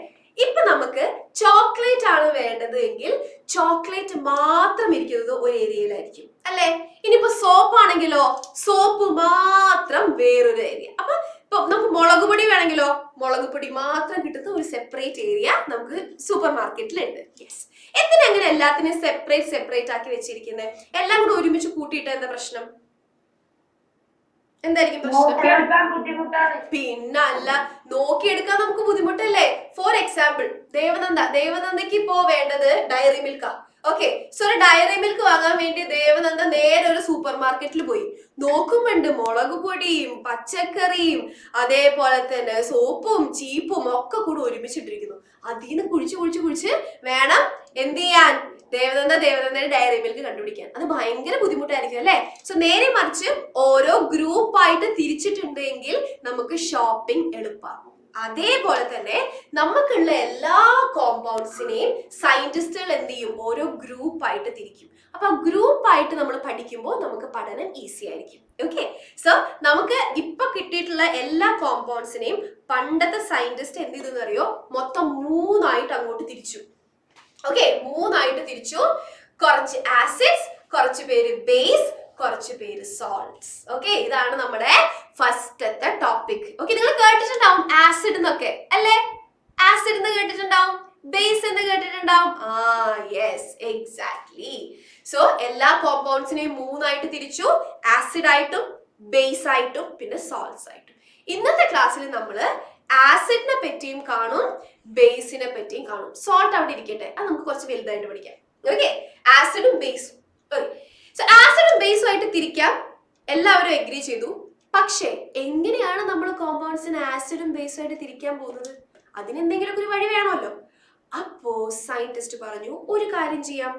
ഇപ്പൊ നമുക്ക് ചോക്ലേറ്റ് ആണ് വേണ്ടത് എങ്കിൽ ചോക്ലേറ്റ് മാത്രം ഇരിക്കുന്നത് ഒരു ഏരിയയിലായിരിക്കും അല്ലെ? ഇനിയിപ്പോ സോപ്പ് ആണെങ്കിലോ സോപ്പ് മാത്രം വേറൊരു ഏരിയ. അപ്പൊ ഇപ്പൊ നമുക്ക് മുളക് പൊടി വേണമെങ്കിലോ മുളക് പൊടി മാത്രം കിട്ടുന്ന ഒരു സെപ്പറേറ്റ് ഏരിയ നമുക്ക് സൂപ്പർ മാർക്കറ്റിലുണ്ട്. യെസ്. എന്തിനങ്ങനെ എല്ലാത്തിനും സെപ്പറേറ്റ് ആക്കി വെച്ചിരിക്കുന്നത്? എല്ലാം കൂടെ ഒരുമിച്ച് കൂട്ടിയിട്ട് എന്താ പ്രശ്നം? എന്തായിരിക്കും പ്രശ്നം? പിന്നല്ല, നോക്കിയെടുക്കാൻ നമുക്ക് ബുദ്ധിമുട്ടല്ലേ? ഫോർ എക്സാമ്പിൾ, ദേവനന്ദയ്ക്ക് ഇപ്പോ വേണ്ടത് ഡയറി മിൽക്കാ. ഓക്കെ, സോ ഒരു ഡയറി മിൽക്ക് വാങ്ങാൻ വേണ്ടി ദേവനന്ദ നേരെ ഒരു സൂപ്പർ മാർക്കറ്റിൽ പോയി. നോക്കുമ്പോണ്ട് മുളക് പൊടിയും പച്ചക്കറിയും അതേപോലെ തന്നെ സോപ്പും ചീപ്പും ഒക്കെ കൂടെ ഒരുമിച്ചിട്ടിരിക്കുന്നു. അതിന്ന് കുഴിച്ച് വേണം എന്ത് ചെയ്യാൻ? ദേവനന്ദയുടെ ഡയറി മിൽക്ക് കണ്ടുപിടിക്കാൻ. അത് ഭയങ്കര ബുദ്ധിമുട്ടായിരിക്കും അല്ലെ? സോ നേരെ മറിച്ച് ഓരോ ഗ്രൂപ്പായിട്ട് തിരിച്ചിട്ടുണ്ടെങ്കിൽ നമുക്ക് ഷോപ്പിംഗ് എളുപ്പമാകും. അതേപോലെ തന്നെ നമുക്കുള്ള എല്ലാ കോമ്പൗണ്ട്സിനെയും സയന്റിസ്റ്റുകൾ എന്ത് ചെയ്യും? ഓരോ ഗ്രൂപ്പായിട്ട് തിരിക്കും. അപ്പൊ ഗ്രൂപ്പായിട്ട് നമ്മൾ പഠിക്കുമ്പോൾ നമുക്ക് പഠനം ഈസി ആയിരിക്കും. ഓക്കെ, സോ നമുക്ക് ഇപ്പൊ കിട്ടിയിട്ടുള്ള എല്ലാ കോമ്പൗണ്ട്സിനെയും പണ്ടത്തെ സയന്റിസ്റ്റ് എന്ത് ചെയ്തെന്ന് അറിയോ? മൊത്തം 3 അങ്ങോട്ട് തിരിച്ചു. ഓക്കെ, 3 തിരിച്ചു. കുറച്ച് ആസിഡ്സ്, കുറച്ച് പേര് ബേസ്, കുറച്ച് പേര് സോൾട്ട്സ്. ഓക്കെ, ഇതാണ് നമ്മുടെ ഫസ്റ്റത്തെ ടോപ്പിക്. ഓക്കെ, നിങ്ങൾ കേട്ടിട്ടുണ്ടാവും ആസിഡ് എന്നൊക്കെ അല്ലേ? ആസിഡ് എന്ന് കേട്ടിട്ടുണ്ടാവും, ബേസ് എന്ന് കേട്ടിട്ടുണ്ടാവും. Yes, exactly. സോ എല്ലാ കോമ്പൗണ്ട്സിനെയും 3 തിരിച്ചു. ആസിഡ് ആയിട്ടും ബേസ് ആയിട്ടും പിന്നെ സോൾട്ട്സ് ആയിട്ടും. ഇന്നത്തെ ക്ലാസ്സിൽ നമ്മൾ ആസിഡിനെ പറ്റിയും കാണും, ബേസിനെ പറ്റിയും കാണും. സോൾട്ട് അവിടെ ഇരിക്കട്ടെ, അത് നമുക്ക് കുറച്ച് വലുതായിട്ട് പഠിക്കാം. ഓക്കെ, ആസിഡും ബേസും. സോ ആസിഡും ബേസും ആയിട്ട് തിരിക്കാം, എല്ലാവരും എഗ്രി ചെയ്തു. പക്ഷേ എങ്ങനെയാണ് നമ്മൾ കോമ്പൗണ്ട്സിന് ആസിഡും ബേസും ആയിട്ട് തിരിക്കാൻ പോകുന്നത്? അതിനെന്തെങ്കിലും ഒരു വഴി വേണമല്ലോ. അപ്പോ സയന്റിസ്റ്റ് പറഞ്ഞു, ഒരു കാര്യം ചെയ്യാം,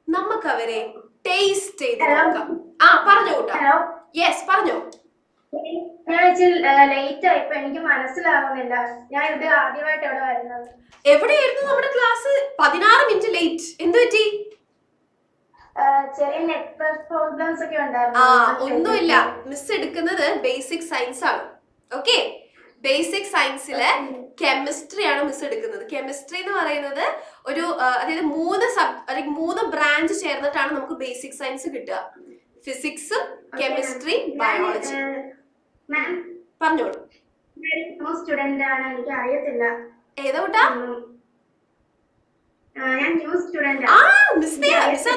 നമുക്ക് അവരെ ടേസ്റ്റ് ചെയ്ത് നോക്കാം. പറഞ്ഞോ കൂട്ടാ. യെസ്, പറഞ്ഞോ. ഞാൻ ലേറ്റ് ആയിപ്പോ എനിക്ക് മനസ്സിലാവുന്നില്ല. ഞാൻ ഇത് ആദ്യമായിട്ട് എവിടെ വരുന്നത്. എവിടെയായിരുന്നു നമ്മുടെ ക്ലാസ്? 16 minute late. എന്ത് പറ്റി? ചെറിയ നെറ്റ്വർക്ക് പ്രോബ്ലംസ് ഒക്കെ ഉണ്ടായിരുന്നു. ഒന്നുമില്ല, മിസ് എടുക്കുന്നത് ബേസിക് സയൻസ് ആണ്. ഓക്കെ, ബേസിക് സയൻസിലെ കെമിസ്ട്രി ആണ് മിസ് എടുക്കുന്നത്. കെമിസ്ട്രി എന്ന് പറയുന്നത് ഒരു അതായത് 3 ബ്രാഞ്ച് ചേർന്നിട്ടാണ് നമുക്ക് ബേസിക് സയൻസ് കിട്ടുക. Physics, chemistry, biology. പറഞ്ഞോളൂ. സ്റ്റുഡന്റ് ആണ്, എനിക്ക് അറിയത്തില്ല. ഏതാ കൂട്ടാ? മിസ്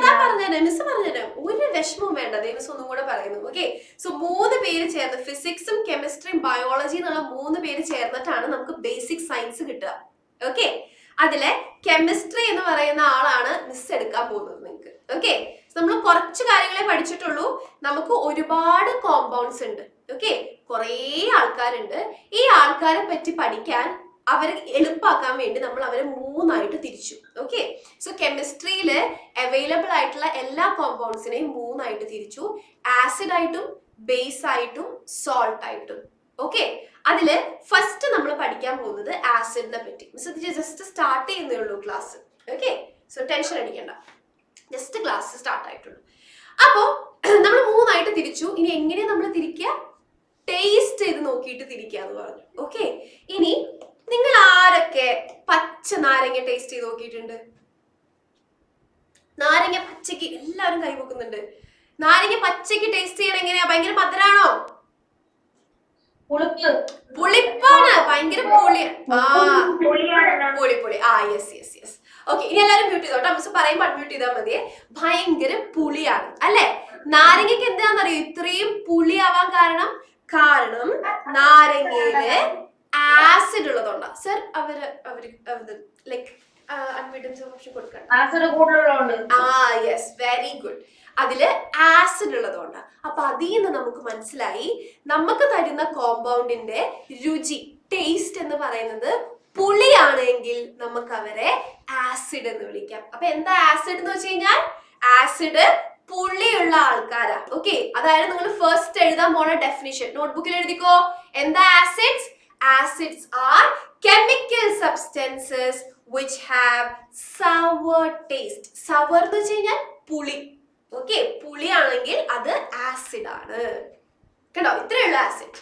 പറഞ്ഞുതരാം. ഒരു വിഷമവും വേണ്ട, ദേവസ് ഒന്നും കൂടെ പറയുന്നു. ഓക്കെ, സോ 3 പേര് ചേർന്ന് ഫിസിക്സും കെമിസ്ട്രിയും ബയോളജി എന്നുള്ള 3 പേര് ചേർന്നിട്ടാണ് നമുക്ക് ബേസിക് സയൻസ് കിട്ടുക. ഓക്കെ, അതിലെ കെമിസ്ട്രി എന്ന് പറയുന്ന ആളാണ് മിസ് എടുക്കാൻ പോകുന്നത് നിങ്ങൾക്ക്. ഓക്കെ, നമ്മൾ കുറച്ച് കാര്യങ്ങളെ പഠിച്ചിട്ടുള്ളൂ. നമുക്ക് ഒരുപാട് കോമ്പൗണ്ട്സ് ഉണ്ട്. ഓക്കെ, കുറേ ആൾക്കാരുണ്ട്. ഈ ആൾക്കാരെ പറ്റി പഠിക്കാൻ അവരെ എളുപ്പമാക്കാൻ വേണ്ടി നമ്മൾ അവരെ 3 തിരിച്ചു. ഓക്കെ, സോ കെമിസ്ട്രിയിൽ അവൈലബിൾ ആയിട്ടുള്ള എല്ലാ കോമ്പൗണ്ട്സിനെയും 3 തിരിച്ചു. ആസിഡ് ആയിട്ടും ബേസ് ആയിട്ടും സോൾട്ട് ആയിട്ടും. ഓക്കെ, അതില് ഫസ്റ്റ് നമ്മൾ പഠിക്കാൻ പോകുന്നത് ആസിഡിനെ പറ്റി. മിസ് ജസ്റ്റ് സ്റ്റാർട്ട് ചെയ്യുന്നേ ഉള്ളൂ ക്ലാസ്. ഓക്കെ, സോ ടെൻഷൻ അടിക്കണ്ട, ജസ്റ്റ് ക്ലാസ് സ്റ്റാർട്ട് ആയിട്ടുള്ളൂ. അപ്പോ നമ്മൾ 3 തിരിച്ചു. ഇനി എങ്ങനെയാ നമ്മൾ തിരിക്കുക? ടേസ്റ്റ് ചെയ്ത് നോക്കിയിട്ട് തിരിക്കുക എന്ന് പറഞ്ഞു. ഓക്കെ, ഇനി നിങ്ങൾ ആരൊക്കെ പച്ച നാരങ്ങ ടേസ്റ്റ് ചെയ്ത് നോക്കിയിട്ടുണ്ട്? നാരങ്ങ പച്ചക്ക് എല്ലാവരും കൈവക്കുന്നുണ്ട്. നാരങ്ങ പച്ചക്ക് ടേസ്റ്റ് ചെയ്യണം എങ്ങനെയാ? ഭയങ്കര മധുരാണോ? പുളിപ്പാണ്, ഭയങ്കര പുളി. യെസ്. ഓക്കെ, ഇനി എല്ലാരും മ്യൂട്ട് ചെയ്തോട്ടോ. മിസ് പറയുമ്പോൾ അൺമ്യൂട്ട് ചെയ്താൽ മതിയെ. ഭയങ്കര പുളിയാണ് അല്ലെ? നാരങ്ങക്ക് എന്താണെന്നറിയോ ഇത്രയും പുളിയാവാൻ കാരണം നാരങ്ങയില് ആസിഡ് ഉള്ളതുകൊണ്ടാ. Sir like yes, very good. അതില് ആസിഡ് ഉള്ളതുകൊണ്ടാ. അപ്പൊ അതിൽ നിന്ന് നമുക്ക് മനസ്സിലായി നമുക്ക് തരുന്ന കോമ്പൗണ്ടിന്റെ രുചി, ടേസ്റ്റ് എന്ന് പറയുന്നത് പുളിയാണെങ്കിൽ നമുക്ക് അവരെ ആസിഡ് എന്ന് വിളിക്കാം. അപ്പൊ എന്താ ആസിഡ് എന്ന് വെച്ച് കഴിഞ്ഞാൽ? ആസിഡ് പുളിയുള്ള ആൾക്കാരാ. ഓക്കെ, അതായത് നിങ്ങൾ ഫസ്റ്റ് എഴുതാൻ പോണ ഡെഫിനിഷൻ നോട്ട്ബുക്കിൽ എഴുതിക്കോ. എന്താ acids? Acids are chemical substances which have sour taste. Sour എന്ന് വെച്ച് കഴിഞ്ഞാൽ പുളി. ഓക്കെ, പുളിയാണെങ്കിൽ അത് ആസിഡ് ആണ്. കേട്ടോ, ഇത്രയുള്ള acid.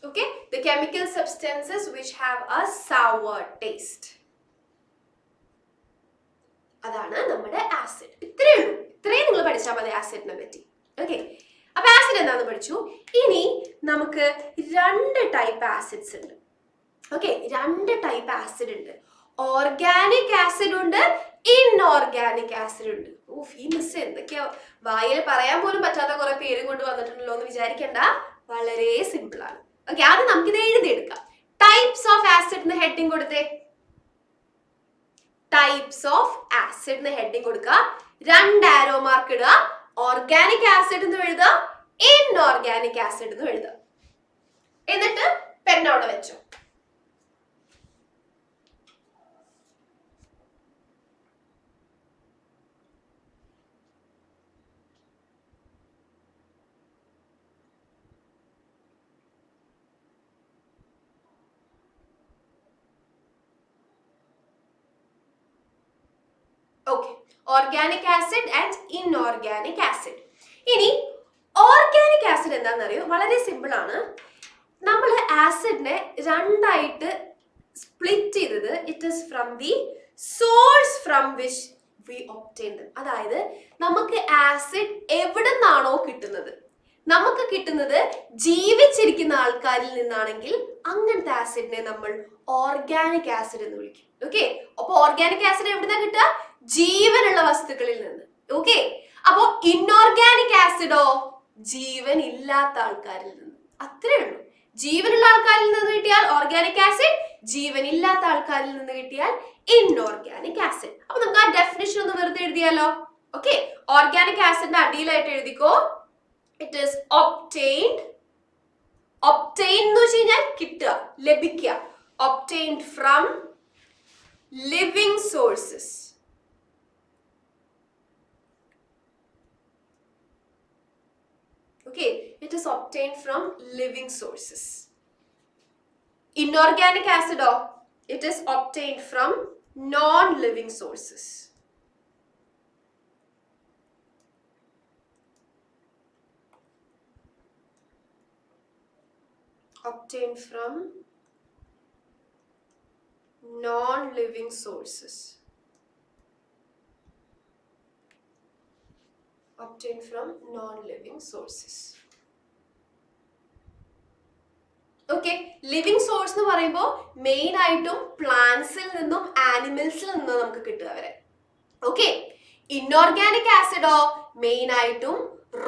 Okay, the chemical substances which have a sour taste. അതാണ് നമ്മുടെ ആസിഡ്. ഇത്രയും നിങ്ങൾ പഠിച്ചാൽ മതി ആസിഡിനെ പറ്റി. ഓക്കെ, അപ്പൊ ആസിഡ് എന്താണെന്ന് പഠിച്ചു. ഇനി നമുക്ക് 2 ടൈപ്പ് ആസിഡ്സ് ഉണ്ട്. ഓക്കെ, 2 ടൈപ്പ് ആസിഡ് ഉണ്ട്. ഓർഗാനിക് ആസിഡ് ഉണ്ട്, ഇൻഓർഗാനിക് ആസിഡ് ഉണ്ട്. ഈ മിസ് എന്തൊക്കെയാ വായിൽ പറയാൻ പോലും പറ്റാത്ത കുറെ പേരും കൊണ്ട് വന്നിട്ടുണ്ടല്ലോ എന്ന് വിചാരിക്കണ്ട, വളരെ സിമ്പിൾ ആണ്. ഓക്കെ, ആദ്യം നമുക്കിത് എഴുതിയെടുക്കാം. ടൈപ്സ് ഓഫ് ആസിഡിന് ഹെഡിങ് കൊടുത്തേ. ടൈപ്സ് ഓഫ് ആസിഡ് എന്ന് ഹെഡിങ് കൊടുക്കുക, 2 ആരോ മാർക്ക് ഇടുക, ഓർഗാനിക് ആസിഡ് എന്ന് എഴുതുക, ഇൻഓർഗാനിക് ആസിഡ് എന്ന് എഴുതുക. എന്നിട്ട് പെന്നോടെ വെച്ചോ. Okay, organic acid and inorganic acid. ഇനി ഓർഗാനിക് ആസിഡ് എന്താണെന്നറിയോ? വളരെ സിമ്പിൾ ആണ്. നമ്മൾ ആസിഡിനെ 2ആയിട്ട് സ്പ്ലിറ്റ് ചെയ്തത് it is from the source from which we obtain dum. അതായത് നമുക്ക് ആസിഡ് എവിടെ നിന്നാണോ കിട്ടുന്നത്, നമുക്ക് കിട്ടുന്നത് ജീവിച്ചിരിക്കുന്ന ആൾക്കാരിൽ നിന്നാണെങ്കിൽ അങ്ങനത്തെ ആസിഡിനെ നമ്മൾ ഓർഗാനിക് ആസിഡ് എന്ന് വിളിക്കും. ഓക്കെ, അപ്പൊ ഓർഗാനിക് ആസിഡ് എവിടുന്നാ കിട്ടുക? ജീവനുള്ള വസ്തുക്കളിൽ നിന്ന്. ഓക്കെ, അപ്പോ ഇൻഓർഗാനിക് ആസിഡോ ജീവൻ ഇല്ലാത്ത ആൾക്കാരിൽ നിന്ന്. അത്രേ ഉള്ളൂ. ജീവനുള്ള ആൾക്കാരിൽ നിന്ന് കിട്ടിയാൽ ഓർഗാനിക് ആസിഡ്, ജീവൻ ഇല്ലാത്ത ആൾക്കാരിൽ നിന്ന് കിട്ടിയാൽ ഇൻഓർഗാനിക് ആസിഡ്. അപ്പൊ നമുക്ക് ആ ഡെഫിനിഷൻ ഒന്ന് വെറുതെ എഴുതിയാലോ? ഓക്കെ, ഓർഗാനിക് ആസിഡിന്റെ അടിയിലായിട്ട് എഴുതിക്കോ, ഇറ്റ് ഈസ് ഒബ്റ്റെയിൻഡ്. ഒബ്റ്റെയിൻ എന്ന് വെച്ച് കഴിഞ്ഞാൽ കിട്ടുക, ലഭിക്കുക. Obtained from living sources. Okay, it is obtained from living sources. Inorganic acid, it is obtained from non-living sources. Obtained from non-living sources. Obtained from non-living sources. Okay, living source എന്ന് പറയുമ്പോൾ main ആയിട്ടും പ്ലാന്റ്സിൽ നിന്നും ആനിമൽസിൽ നിന്നും നമുക്ക് കിട്ടുക അവരെ. Okay, inorganic ആസിഡോ main ആയിട്ടും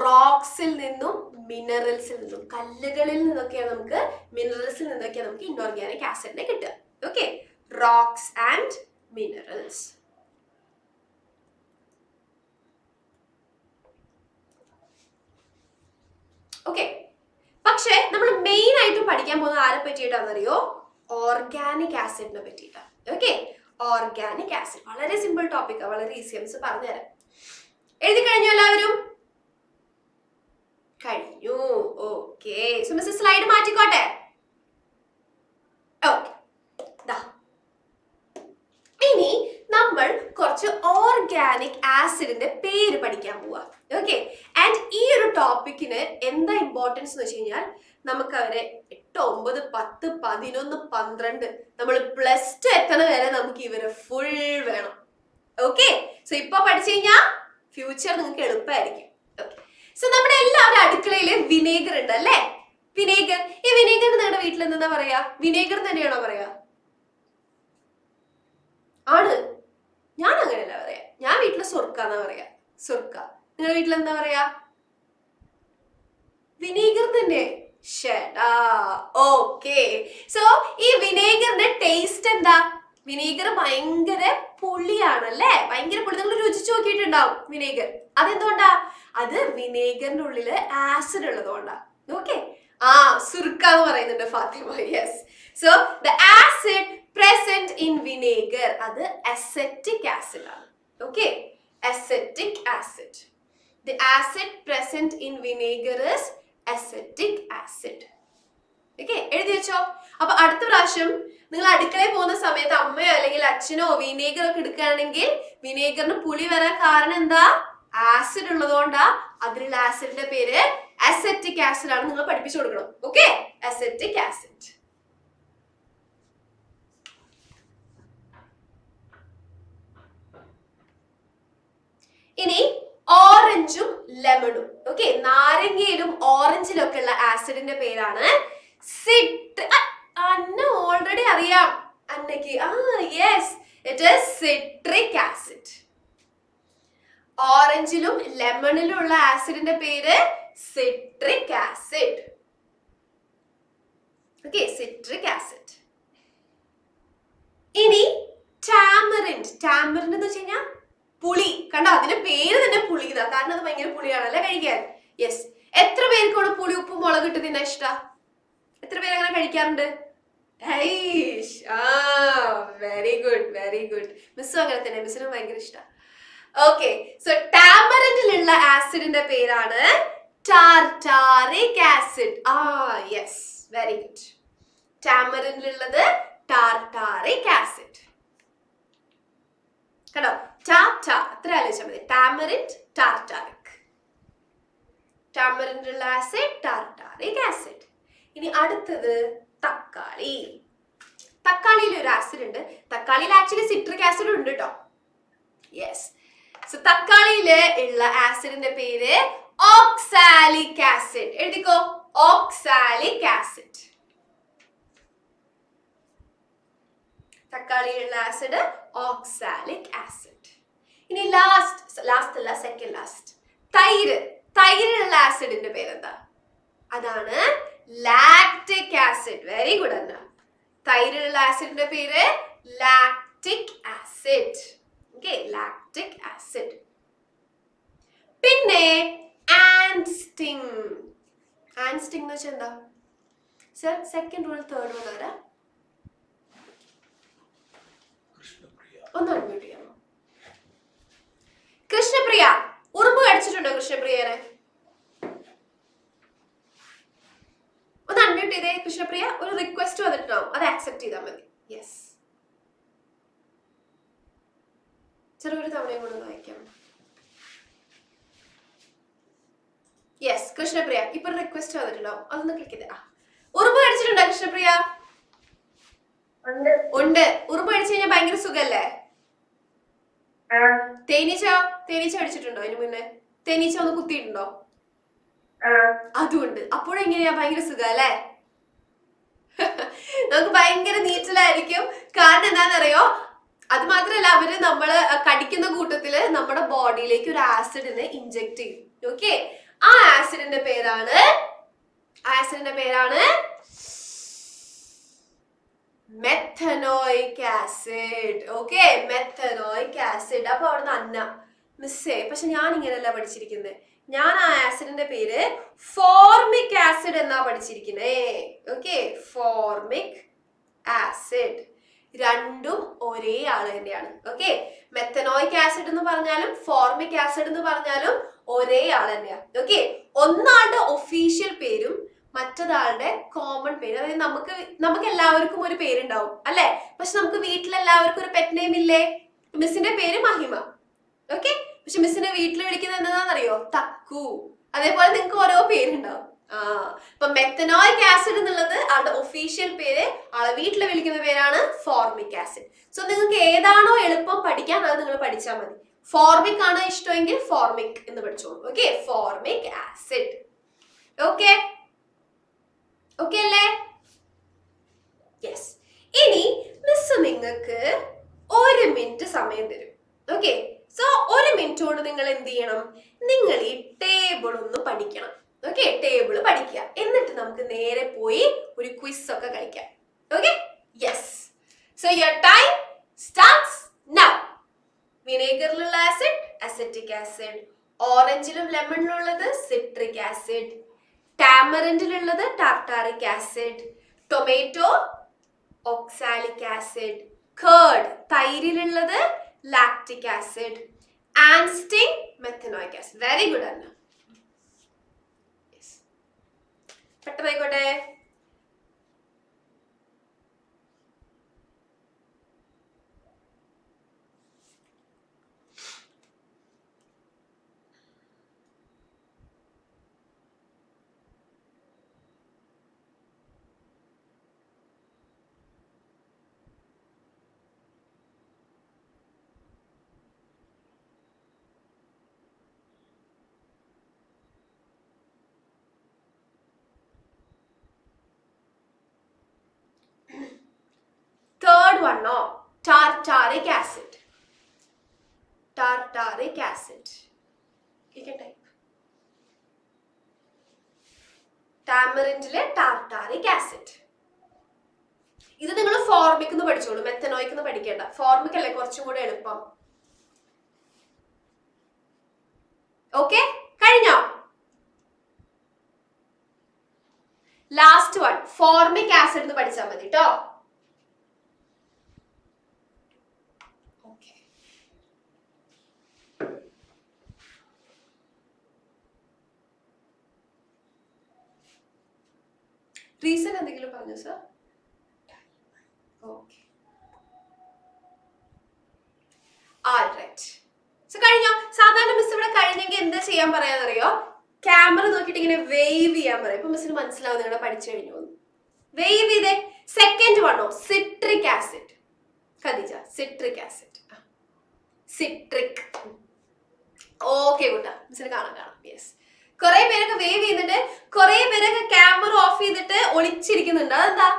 റോക്സിൽ നിന്നും മിനറൽസിൽ നിന്നും, കല്ലുകളിൽ നിന്നൊക്കെയാണ് നമുക്ക്, മിനറൽസിൽ നിന്നൊക്കെയാണ് നമുക്ക് ഇൻഓർഗാനിക് ആസിഡിനെ കിട്ടുക. Okay, rocks and minerals. Okay, പക്ഷെ നമ്മൾ മെയിൻ ആയിട്ടും പഠിക്കാൻ പോകുന്നത് ആരെ പറ്റിയിട്ടാണെന്നറിയോ? ഓർഗാനിക് ആസിഡിനെ പറ്റിയിട്ടാണ്. ഓക്കെ, ഓർഗാനിക് ആസിഡ് വളരെ സിമ്പിൾ ടോപ്പിക്കാണ്, വളരെ ഈസി. മിസ് പറഞ്ഞുതരാം. എഴുതി കഴിഞ്ഞു എല്ലാവരും? കഴിഞ്ഞു. ഓക്കെ, സോ മിസ് സ്ലൈഡ് മാറ്റിക്കോട്ടെ. ഓക്കെ, ഇനി നമ്മൾ കുറച്ച് ഓർഗാനിക് ആസിഡിന്റെ പേര് പഠിക്കാൻ പോവാ. ഓക്കെ, ആൻഡ് ഈ ഒരു ടോപ്പിക്കിന് എന്താ ഇമ്പോർട്ടൻസ് എന്ന് വെച്ച് കഴിഞ്ഞാൽ നമുക്ക് അവരെ 8, 9, 10, 11, 12 നമ്മൾ +2 എത്തണ വരെ നമുക്ക് ഇവരെ ഫുൾ വേണം. ഓക്കെ, സോ ഇപ്പൊ പഠിച്ചു കഴിഞ്ഞാൽ ഫ്യൂച്ചർ നിങ്ങൾക്ക് എളുപ്പമായിരിക്കും. ഓക്കെ, സോ നമ്മുടെ എല്ലാവരുടെ അടുക്കളയില് വിനേഗർ ഉണ്ട് അല്ലേ? വിനേഗർ. ഈ വിനേഗർ നിങ്ങളുടെ വീട്ടിൽ എന്താ പറയാ? വിനേഗർ തന്നെയാണോ പറയാ? ആണ്. ഞാൻ അങ്ങനെയല്ല പറയാ, ഞാൻ വീട്ടില് സുർക്ക എന്നാ പറയാ. സുർക്ക. നിങ്ങളുടെ വീട്ടിൽ എന്താ പറയാ? വിനീഗർ തന്നെ. ഓക്കെ, സോ ഈ വിനേഗറിന്റെ ടേസ്റ്റ് എന്താ? വിനീഗർ ഭയങ്കര പുളിയാണല്ലേ, ഭയങ്കര പുളി. നിങ്ങൾ രുചിച്ചു നോക്കിയിട്ടുണ്ടാവും വിനേഗർ. അതെന്തുകൊണ്ടാ? അത് വിനേഗറിന്റെ ഉള്ളില് ആസിഡ് ഉള്ളതുകൊണ്ടാ. ഓക്കെ, സുർക്ക എന്ന് പറയുന്നുണ്ട് Fatima. Yes, so the acid present in vinegar, അത് acetic acid ആണ്. Okay, acetic acid. The acid present in vinegar is acetic acid. Okay, എഴുതി വെച്ചോ. അപ്പൊ അടുത്ത പ്രാവശ്യം നിങ്ങൾ അടുക്കളയിൽ പോകുന്ന സമയത്ത് അമ്മയോ അല്ലെങ്കിൽ അച്ഛനോ വിനേഗർ ഒക്കെ എടുക്കുകയാണെങ്കിൽ വിനേഗറിന് പുളി വരാൻ കാരണം എന്താ? ആസിഡ് ഉള്ളതുകൊണ്ടാ. അതിലുള്ള ആസിഡിന്റെ പേര് അസെറ്റിക് ആസിഡ് ആണ്. നിങ്ങൾ പഠിപ്പിച്ചു കൊടുക്കണം. Okay, acetic acid. ഇനി ഓറഞ്ചും ലെമണും. ഓക്കെ, നാരങ്ങയിലും ഓറഞ്ചിലും ഒക്കെ ഉള്ള ആസിഡിന്റെ പേരാണ് അന്ന ഓൾറെഡി അറിയാം അന്നയ്ക്ക്. Yes, it is citric acid. ഓറഞ്ചിലും ലെമണിലും ഉള്ള ആസിഡിന്റെ പേര് citric acid. Okay, citric acid. ഇനി ടാമറിൻഡ് ടാമറിൻ എന്ന് വെച്ച് കഴിഞ്ഞാൽ പുളി. കണ്ടോ, അതിന്റെ പേര് തന്നെ പുളി ഇതാ, കാരണം അത് ഭയങ്കര പുളിയാണല്ലേ കഴിക്കാൻ. യെസ്. എത്ര പേർക്കാണ് പുളി ഉപ്പ് മുളക് ഇട്ട് തിന്നാൻ ഇഷ്ടം? എത്ര പേര് അങ്ങനെ കഴിക്കാറുണ്ട്? Very good, very good. മിസ്സും അങ്ങനെ തന്നെ, മിസ്സിനും ഭയങ്കര ഇഷ്ടം. ഓക്കെ, സോ ടാമറിനിലുള്ള ആസിഡിന്റെ പേരാണ് tartaric acid. Yes, very good. ടാമറിനിലുള്ളത് ടാർട്ടാറിക് ആസിഡ്. കണ്ടോ, അത്ര ആലോചിച്ചാൽ മതി. Tamarind, tartaric. ടാമറിനിലുള്ള ആസിഡ് ടാർട്ടാറിക് ആസിഡ്. ഇനി അടുത്തത് തക്കാളി. തക്കാളിയിൽ ഒരു ആസിഡ് ഉണ്ട്. തക്കാളിയിൽ ആക്ച്വലി സിട്രിക് ആസിഡ് ഉണ്ട് കേട്ടോ. യെസ്. സോ തക്കാളിയില് ഉള്ള ആസിഡിന്റെ പേര് ഓക്സാലിക് ആസിഡ്. എഴുതിക്കോ, ഓക്സാലിക് ആസിഡ്. തക്കാളിയിലുള്ള ആസിഡ് ഓക്സാലിക് ആസിഡ്. ഇനി സെക്കൻഡ് ലാസ്റ്റ് തൈര്. തൈരിലുള്ള ആസിഡിന്റെ പേരെന്താ? അതാണ് lactic acid. Very good Anna. തൈരിലുള്ള ആസിഡിന്റെ പേര് lactic acid. Okay, lactic acid. പിന്നെ ആൻസ്റ്റിങ്. ആൻസ്റ്റിങ് എന്ന് വെച്ചാൽ എന്താ sir? Second rule, third rule ആരാ? ഒന്ന് അൺമ്യൂട്ട് ചെയ്യാമോ? കൃഷ്ണപ്രിയ. ഉറുമ്പ് കടിച്ചിട്ടുണ്ടോ കൃഷ്ണപ്രിയനെ? ഒന്ന് അൺമ്യൂട്ട് ചെയ്തേ കൃഷ്ണപ്രിയ. ഒരു റിക്വസ്റ്റ് വന്നിട്ടുണ്ടാവും, അത് ആക്സെപ്റ്റ് ചെയ്താൽ മതി. യെസ്, ചെറിയൊരു തവണയും കൂടെ ഒന്ന് വായിക്കാം. യെസ് കൃഷ്ണപ്രിയ, ഇപ്പൊ റിക്വസ്റ്റ് വന്നിട്ടുണ്ടാവും, അതൊന്ന് ക്ലിക്ക് ചെയ്തേ. ഉറുമ്പ് കടിച്ചിട്ടുണ്ടോ കൃഷ്ണപ്രിയ? ഉണ്ട്. ഉറുമ്പ് കടിച്ചു കഴിഞ്ഞാൽ ഭയങ്കര സുഖല്ലേ? തേനീച്ച കടിച്ചിട്ടുണ്ടോ അതിന് മുന്നേ? തേനീച്ച ഒന്ന് കുത്തിയിട്ടുണ്ടോ? അതുകൊണ്ട്. അപ്പോഴെങ്ങനെയാ? ഭയങ്കര സുഖ അല്ലേ? നമുക്ക് ഭയങ്കര നീറ്റലായിരിക്കും. കാരണം എന്താണെന്നറിയോ? അത് മാത്രല്ല, അവര് നമ്മള് കടിക്കുന്ന കൂട്ടത്തില് നമ്മുടെ ബോഡിയിലേക്ക് ഒരു ആസിഡിനെ ഇഞ്ചെക്ട് ചെയ്യും. ഓക്കെ, ആ ആസിഡിന്റെ പേരാണ് methanoic acid. Okay, methanoic acid. അപ്പൊ അവിടുന്ന് അന്ന മിസ്സേ, പക്ഷെ ഞാൻ ഇങ്ങനെയല്ല പഠിച്ചിരിക്കുന്നത്. ഞാൻ ആ ആസിഡിന്റെ പേര് ഫോർമിക് ആസിഡ് എന്നാ പഠിച്ചിരിക്കുന്നേ. Okay, formic acid. രണ്ടും ഒരേ ആള് തന്നെയാണ്. ഓക്കെ, മെഥനോയിക് ആസിഡ് എന്ന് പറഞ്ഞാലും ഫോർമിക് ആസിഡ് എന്ന് പറഞ്ഞാലും ഒരേ ആള് തന്നെയാണ്. ഓക്കെ, ഒന്നാളുടെ ഒഫീഷ്യൽ പേരും മറ്റൊരാളുടെ കോമൺ പേര്. അതായത് നമുക്ക് എല്ലാവർക്കും ഒരു പേരുണ്ടാവും അല്ലെ? പക്ഷെ നമുക്ക് വീട്ടിലെല്ലാവർക്കും ഒരു പെറ്റ് നെയിം ഇല്ലേ? മിസ്സിന്റെ പേര് മഹിമ. ഓക്കെ, പക്ഷെ മിസ്സിനെ വീട്ടിൽ വിളിക്കുന്നത് എന്താണെന്നറിയോ? തക്കു. അതേപോലെ നിങ്ങൾക്ക് ഓരോ പേരുണ്ടാവും. ഇപ്പൊ മെഥനോയിക് ആസിഡ് എന്നുള്ളത് ആളുടെ ഒഫീഷ്യൽ പേര്, ആളെ വീട്ടിൽ വിളിക്കുന്ന പേരാണ് ഫോർമിക് ആസിഡ്. സോ നിങ്ങൾക്ക് ഏതാണോ എളുപ്പം പഠിക്കാൻ അത് നിങ്ങൾ പഠിച്ചാൽ മതി. ഫോർമിക് ആണ് ഇഷ്ടമെങ്കിൽ ഫോർമിക് എന്ന് പഠിച്ചോളൂ. Okay, formic acid. ഓക്കെ അല്ലേ? യെസ്. ഇനി മിസ് നിങ്ങൾക്ക് 1 മിനിറ്റ് സമയം തരും. ഓക്കെ, സോ 1 മിനിറ്റ് കൊണ്ട് നിങ്ങൾ എന്ത് ചെയ്യണം? നിങ്ങൾ ഈ ടേബിൾ ഒന്ന് പഠിക്കണം. ഓക്കെ, ടേബിൾ പഠിക്കുക. എന്നിട്ട് നമുക്ക് നേരെ പോയി ഒരു ക്വിസ് ഒക്കെ കളിക്കാം. Okay, yes. So your time starts now. വിനേഗറിലുള്ള ആസിഡ് അസറ്റിക് ആസിഡ്, ഓറഞ്ചിലും ലെമണിലും ഉള്ളത് സിട്രിക് ആസിഡ്, ടാമറിൻഡിലുള്ളത് tartaric acid, tomato oxalic acid, curd തൈരിലുള്ളത് lactic acid, ant sting methanoic acid. Very good Anna. പെട്ടെന്നായിക്കോട്ടെ. Third one, no, tartaric acid. Tartaric acid. You can type. Tamarindile tartaric acid. ഇത് നിങ്ങൾ formic എന്ന് പഠിച്ചോളൂ. മെഥനോയിക് ഫോർമിക് പഠിക്കേണ്ട, formic അല്ലേ കുറച്ചും കൂടെ എളുപ്പം. ഓക്കെ, കഴിഞ്ഞോ? ലാസ്റ്റ് വൺ ഫോർമിക് ആസിഡ് എന്ന് പഠിച്ചാൽ മതി കേട്ടോ. റീസൺ എന്തെങ്കിലും പറഞ്ഞു സർ? ഓക്കെ, കഴിഞ്ഞോ? സാധാരണ മിസ് ഇവിടെ കഴിഞ്ഞെങ്കിൽ എന്താ ചെയ്യാൻ പറയാന്നറിയോ? ക്യാമറ നോക്കിയിട്ട് ഇങ്ങനെ വേവ് ചെയ്യാൻ പറയാം. ഇപ്പൊ മിസ്സിന് മനസ്സിലാവും നിങ്ങളുടെ പഠിച്ചു കഴിഞ്ഞു. വേവ് ചെയ്തേ. സെക്കൻഡ് വണ്ണോ citric acid. Khadeeja, citric acid, citric. Okay കൂട്ടാ, മിസ്സിന് കാണാം. യെസ്, കുറെ പേരൊക്കെ വേവ് ചെയ്യുന്നുണ്ട്, കുറെ പേരൊക്കെ ക്യാമറ ഓഫ് ചെയ്തിട്ട് ഒളിച്ചിരിക്കുന്നുണ്ട്. അതെന്താ?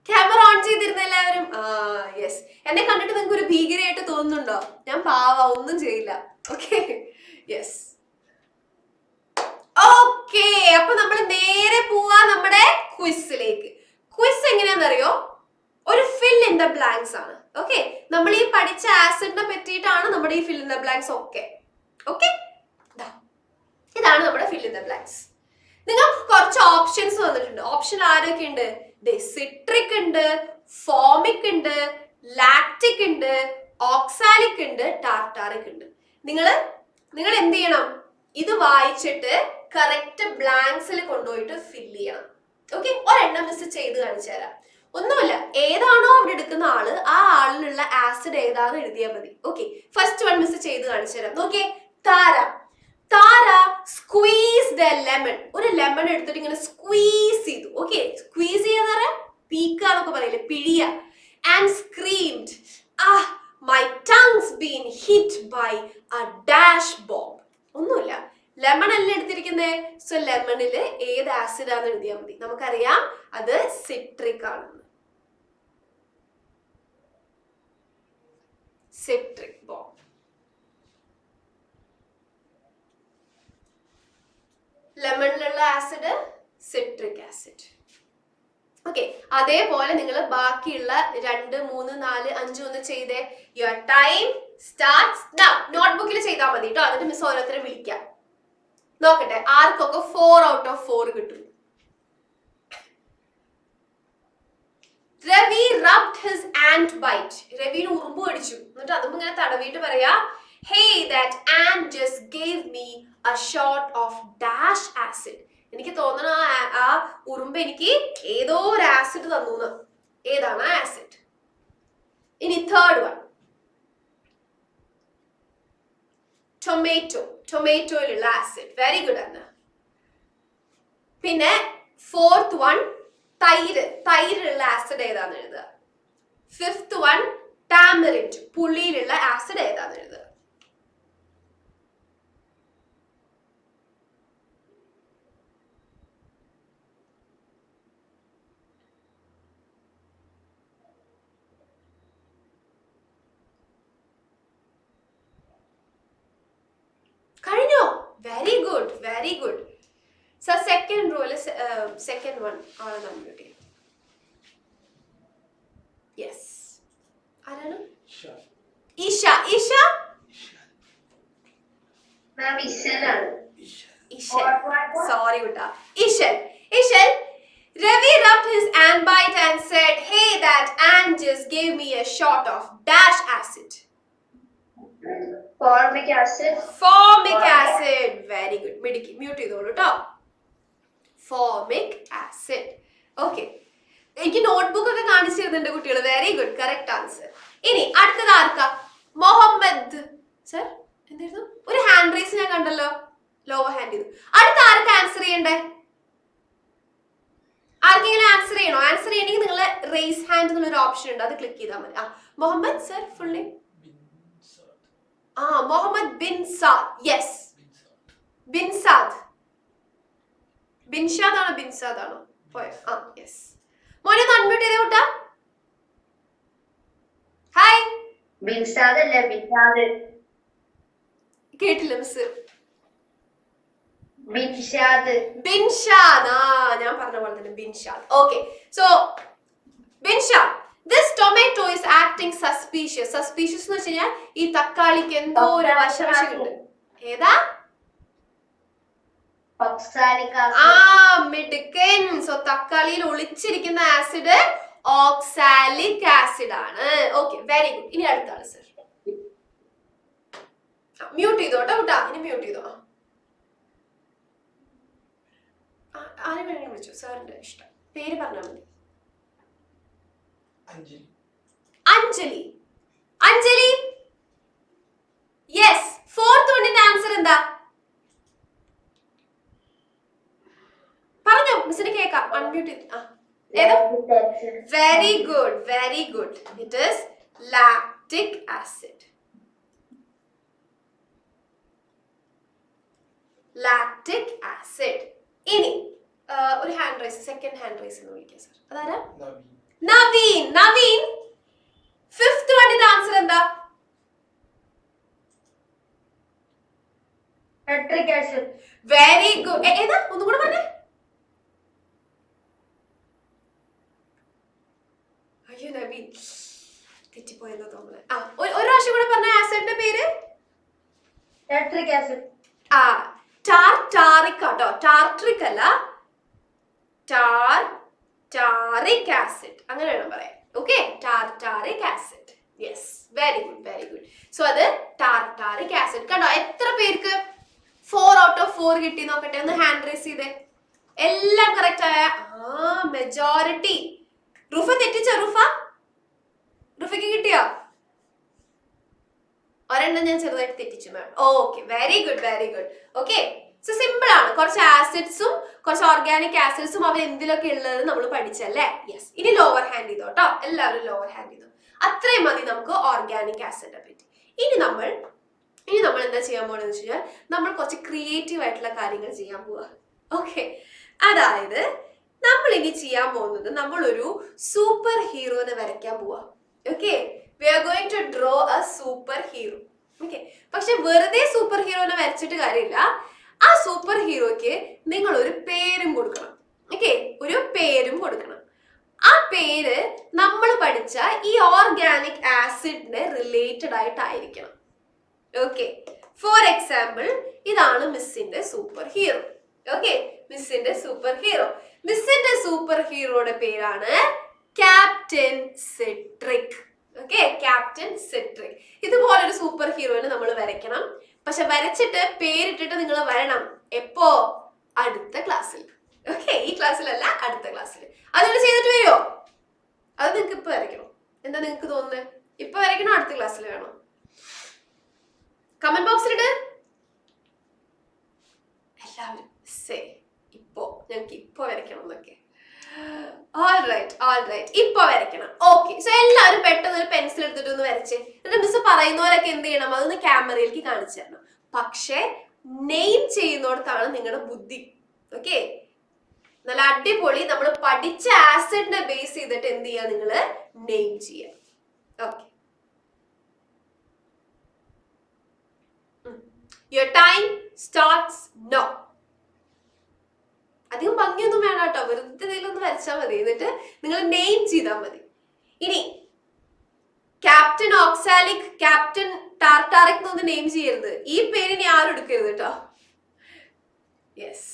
ക്യാമറ ഓൺ ചെയ്തിരുന്ന എല്ലാവരും. യെസ്, എന്നെ കണ്ടിട്ട് നിങ്ങൾക്ക് ഒരു ഭീകരമായിട്ട് തോന്നുന്നുണ്ടോ? ഞാൻ പാവ, ഒന്നും ചെയ്യില്ല. Okay, yes. ഓക്കെ, അപ്പൊ നമ്മൾ നേരെ പോവാ നമ്മുടെ ക്വിസിലേക്ക്. ക്വിസ് എങ്ങനെയാണെന്നറിയോ? ഒരു ഫിൽ ഇൻ ദ ബ്ലാങ്ക്സ് ആണ്. ഓക്കെ, നമ്മൾ ഈ പഠിച്ച ആസിഡിനെ പറ്റിയിട്ടാണ് നമ്മുടെ ഈ fill in the blanks. Okay, ഇതാണ് നമ്മുടെ ഫിൽ ഇൻ ദ ബ്ലാങ്ക്സ്. നിങ്ങൾക്ക് കുറച്ച് ഓപ്ഷൻസ് വന്നിട്ടുണ്ട്. ഓപ്ഷൻ ആരൊക്കെ ഉണ്ട്? സിട്രിക് ഉണ്ട്, ഫോമിക് ഉണ്ട്, ലാക്റ്റിക് ഉണ്ട്, ഓക്സാലിക് ഉണ്ട്, ടാർട്ടാറിക് ഉണ്ട്. നിങ്ങൾ എന്ത് ചെയ്യണം? ഇത് വായിച്ചിട്ട് കറക്റ്റ് ബ്ലാങ്ക്സിൽ കൊണ്ടുപോയിട്ട് ഫില്ല് ചെയ്യണം. ഓക്കെ, ഒരെണ്ണം മിസ് ചെയ്ത് കാണിച്ചു തരാം. ഒന്നുമില്ല, ഏതാണോ അവിടെ എടുക്കുന്ന ആള് ആ ആളിനുള്ള ആസിഡ് ഏതാണെന്ന് എഴുതിയാൽ മതി. ഓക്കെ, ഫസ്റ്റ് വൺ മിസ് ചെയ്ത് കാണിച്ചു തരാം. നോക്കിയേ, താര സ്ക്വീസ് ദ ലെമൺ. ഒരു ലെമൺ എടുത്തിട്ട് ഇങ്ങനെ സ്ക്വീസ് ചെയ്തു. ഓക്കെ, സ്ക്വീസ് ചെയ്യാന്ന് പറയാം, പീക്ക എന്നൊക്കെ പറയില്ലേ, പിഴിയ. And screamed, my tongue's been hit by a dash bomb. ഒന്നുമില്ല, ലെമൺ അല്ലേ എടുത്തിരിക്കുന്നേ. സോ ലെമണില് ഏത് ആസിഡ് ആണെന്ന് എഴുതിയാൽ മതി. നമുക്കറിയാം അത് സിട്രിക് ആണെന്ന്. Citric bomb. ലെമണിലുള്ള ആസിഡ് സിട്രിക് ആസിഡ്. ഓക്കെ, അതേപോലെ നിങ്ങൾ ബാക്കിയുള്ള 2, 3, 4, 5 ഒന്ന് ചെയ്തേ. Your time starts now. നോട്ട്ബുക്കിൽ ചെയ്താൽ മതി കേട്ടോ. എന്നിട്ട് മിസ് ഓരോരുത്തരെ വിളിക്കാം. നോക്കട്ടെ ആർക്കൊക്കെ 4 out of 4 കിട്ടും. Ravi rubbed his ant bite. രവിന് ഉറുമ്പ് കടിച്ചു. എന്നിട്ട് അതും ഇങ്ങനെ തടവിയിട്ട് പറയാ, hey that ant just gave me a shot of dash acid. എനിക്ക് തോന്നണ ആ ഉറുമ്പ് എനിക്ക് ഏതോ ഒരു ആസിഡ് തന്നു. ഏതാണ് ആ ആസിഡ്? ഇനി തേർഡ് വൺ ടൊമാറ്റോയിലുള്ള ആസിഡ്. Very good Anna. പിന്നെ ഫോർത്ത് വൺ തൈരിലുള്ള ആസിഡ് ഏതാന്ന് എഴുതുക. ഫിഫ്ത്ത് വൺ ടാമറിൻഡ്, പുളിയിലുള്ള ആസിഡ് ഏതാന്ന് എഴുതുക. കഴിഞ്ഞോ? Very good, very good. So second റോയില് സെക്കൻഡ് വൺ ആളെ കമ്പ്യൂട്ട് ചെയ്യും. യെസ്, ആരാണ്? ഇഷ. സോറി കുട്ടാ, Ishal. Ravi rubbed his ant bite and said, hey that ant just gave me a shot of dash acid. Formic acid. Very good. മിടുക്കി, mute ചെയ്തോളൂ കേട്ടോ. Formic acid. Okay, എനിക്ക് notebook ഒക്കെ കാണിച്ചു തരുന്നുണ്ട് കുട്ടികൾ. Very good, correct answer. ഇനി അടുത്തത് ആർക്കാ? മുഹമ്മദ് സർ. എന്തായിരുന്നു? ഒരു ഹാൻഡ് റൈസ് ഞാൻ കണ്ടല്ലോ, ലോവർ ഹാൻഡ് ചെയ്തു. അടുത്ത ആർക്ക് ആൻസർ ചെയ്യണ്ടേ? ആർക്കെങ്കിലും ആൻസർ ചെയ്യണോ? ആൻസർ ചെയ്യണമെങ്കിൽ നിങ്ങൾ റേസ് ഹാൻഡ് എന്നുള്ളൊരു ഓപ്ഷൻ ഉണ്ട്, അത് ക്ലിക്ക് ചെയ്താൽ മതി. Muhammad sir, full name? Muhammad bin Saad. Yes, Binsaad ആണോ ബിൻസാദ് ആണോ? പോയോ? യെസ്. മോനെ ഒന്ന് അൺമ്യൂട്ട് ചെയ്തേ കൂട്ടാ. ഹായ്. ബിൻസാദ് അല്ല, ബിൻസാദ്. കേട്ടില്ല മിസ്. ബിൻഷാദ്. ഞാൻ പറഞ്ഞ പോലെ തന്നെ Binshad. Okay, so Binshad, this tomato is acting suspicious എന്ന് വെച്ച് കഴിഞ്ഞാൽ ഈ തക്കാളിക്ക് എന്തോ ഒരു വശവശമുണ്ട്. ഏതാ? മിടുക്കൻ. സോ തക്കാളിയിൽ ഒളിച്ചിരിക്കുന്ന ആസിഡ് ഓക്സാലിക് ആസിഡ് ആണ്. Okay, very good. ഇനി അടുത്താണ് സർ. മ്യൂട്ട് ചെയ്തോട്ടോ കൂട്ടാ, ഇനി മ്യൂട്ട് ചെയ്തോ. ആരെ വേണമെങ്കിലും വിളിച്ചു, സാറിന്റെ ഇഷ്ടം. പേര് പറഞ്ഞാൽ മതി. അഞ്ജലി. അഞ്ജലി, യെസ്. ഫോർത്ത് വണ്ണിന്റെ ആൻസർ എന്താ? പറഞ്ഞോ, മിസ്സിന് കേൾക്കാം. അൺമ്യൂട്ട് ചെയ്ത്. Very good, very good. It is lactic acid. Lactic acid. ഇനി ഒരു hand raise, second hand raise എന്ന് വിളിക്കാം സർ. അതാരാ? നവീൻ. നവീൻ, ഫിഫ്ത് വണ്ണിന്റെ ആൻസർ എന്താ? Very good. ഏതാ? ഒന്നും കൂടെ പറഞ്ഞേ. അയ്യോ നവീൻ, തെറ്റിപ്പോയെന്ന് തോന്നുന്നത്. ഒരു പ്രാവശ്യം കൂടെ പറഞ്ഞ ആസിഡിന്റെ പേര്? ടാർട്ടാറിക് ആട്ടോ. ടാർട്രിക് അല്ല, ടാർട്ടാറിക് ആസിഡ് അങ്ങനെ വേണം പറയാൻ. Okay, tartaric acid. Yes, very good, very good. So അത് ടാർട്ടാറിക് ആസിഡ്. കണ്ടോ എത്ര പേർക്ക് 4 out of 4 കിട്ടി? നോക്കട്ടെ, ഒന്ന് ഹാൻഡ് റൈസ് ചെയ്തേ. എല്ലാം കറക്റ്റ് ആയ മെജോറിറ്റി. റുഫ തെറ്റിച്ചോ? റുഫയ്ക്ക് കിട്ടിയോ? ഒരെണ്ണം ഞാൻ ചെറുതായിട്ട് തെറ്റിച്ചു ma'am. Okay, very good, very good. Okay, so simple ആണ്. കുറച്ച് ആസിഡ്സും കുറച്ച് ഓർഗാനിക് ആസിഡ്സും അവ എന്തിലൊക്കെ ഉള്ളത് നമ്മൾ പഠിച്ചല്ലേ. യെസ്. ഇനി ലോവർ ഹാൻഡ് ചെയ്തോട്ടോ, എല്ലാവരും ലോവർ ഹാൻഡ് ചെയ്തോ. അത്രയും മതി നമുക്ക് ഓർഗാനിക് ആസിഡിനെ പറ്റി. ഇനി നമ്മൾ എന്താ ചെയ്യാൻ പോകണമെന്ന് വെച്ച് കഴിഞ്ഞാൽ നമ്മൾ കുറച്ച് ക്രിയേറ്റീവ് ആയിട്ടുള്ള കാര്യങ്ങൾ ചെയ്യാൻ പോവാ. ഓക്കെ, അതായത് നമ്മൾ ഇനി ചെയ്യാൻ പോകുന്നത് നമ്മളൊരു സൂപ്പർ ഹീറോനെ വരയ്ക്കാൻ പോവാ. Okay, we are going to draw a super hero. Okay, പക്ഷെ വെറുതെ സൂപ്പർ ഹീറോനെ വരച്ചിട്ട് കാര്യമില്ല. ആ സൂപ്പർ ഹീറോയ്ക്ക് നിങ്ങൾ ഒരു പേരും കൊടുക്കണം. ഓക്കെ, ഒരു പേരും കൊടുക്കണം. ആ പേര് നമ്മൾ പഠിച്ച ഈ ഓർഗാനിക് ആസിഡിന് റിലേറ്റഡ് ആയിട്ടായിരിക്കണം. ഓക്കെ, ഫോർ എക്സാമ്പിൾ ഇതാണ് മിസ്സിന്റെ സൂപ്പർ ഹീറോ. ഓക്കെ, മിസ്സിന്റെ സൂപ്പർ ഹീറോ. മിസ്സിന്റെ സൂപ്പർ ഹീറോയുടെ പേരാണ് captain Cedric. Okay, captain Cedric. ഇതുപോലൊരു സൂപ്പർ ഹീറോയിനെ നമ്മൾ വരയ്ക്കണം. പക്ഷെ വരച്ചിട്ട് പേരിട്ടിട്ട് നിങ്ങൾ വരണം. എപ്പോ? അടുത്ത ക്ലാസ്സിൽ. ഓക്കെ, ഈ ക്ലാസ്സിലല്ല, അടുത്ത ക്ലാസ്സിൽ. അത് ചെയ്തിട്ട് വരുമോ? അത് നിങ്ങൾക്ക് ഇപ്പൊ വരയ്ക്കണം. എന്താ നിങ്ങൾക്ക് തോന്നുന്നത്? ഇപ്പൊ വരയ്ക്കണോ അടുത്ത ക്ലാസ്സിൽ വേണോ? കമന്റ് ബോക്സിലിട്ട് എല്ലാവരും ഇപ്പോ ഞങ്ങൾക്ക് ഇപ്പൊ വരയ്ക്കണം എന്നൊക്കെ. ഓൾറൈറ്റ്, ഇപ്പൊ വരയ്ക്കണം. ഓക്കെ, സോ എല്ലാവരും പെട്ടെന്ന് ഒരു പെൻസിൽ എടുത്തിട്ട് ഒന്ന് വരച്ചേ. എന്നിട്ട് മിസ് പറയുന്നവരൊക്കെ എന്ത് ചെയ്യണം? അതൊന്ന് ക്യാമറയിലേക്ക് കാണിച്ചു തരണം. പക്ഷെ നെയിം ചെയ്യുന്നിടത്താണ് നിങ്ങളുടെ ബുദ്ധി. ഓക്കെ, നല്ല അടിപൊളി. നമ്മൾ പഠിച്ച ആസിഡിനെ ബേസ് ചെയ്തിട്ട് എന്ത് ചെയ്യാ? നിങ്ങള് നെയിം ചെയ്യാം. Okay, your time starts now. അധികം ഭംഗിയൊന്നും വേണം കേട്ടോ, വെറുതെ എന്തെങ്കിലും വരച്ചാൽ മതി. എന്നിട്ട് നിങ്ങൾ നെയിം ചെയ്താൽ മതി. ഇനി ക്യാപ്റ്റൻ ഓക്സാലിക്, ക്യാപ്റ്റൻ ടാർട്ടാറിക് എന്നൊന്നും നെയിം ചെയ്യരുത്. ഈ പേരിനെ ആരും എടുക്കരുത് കേട്ടോ. യെസ്,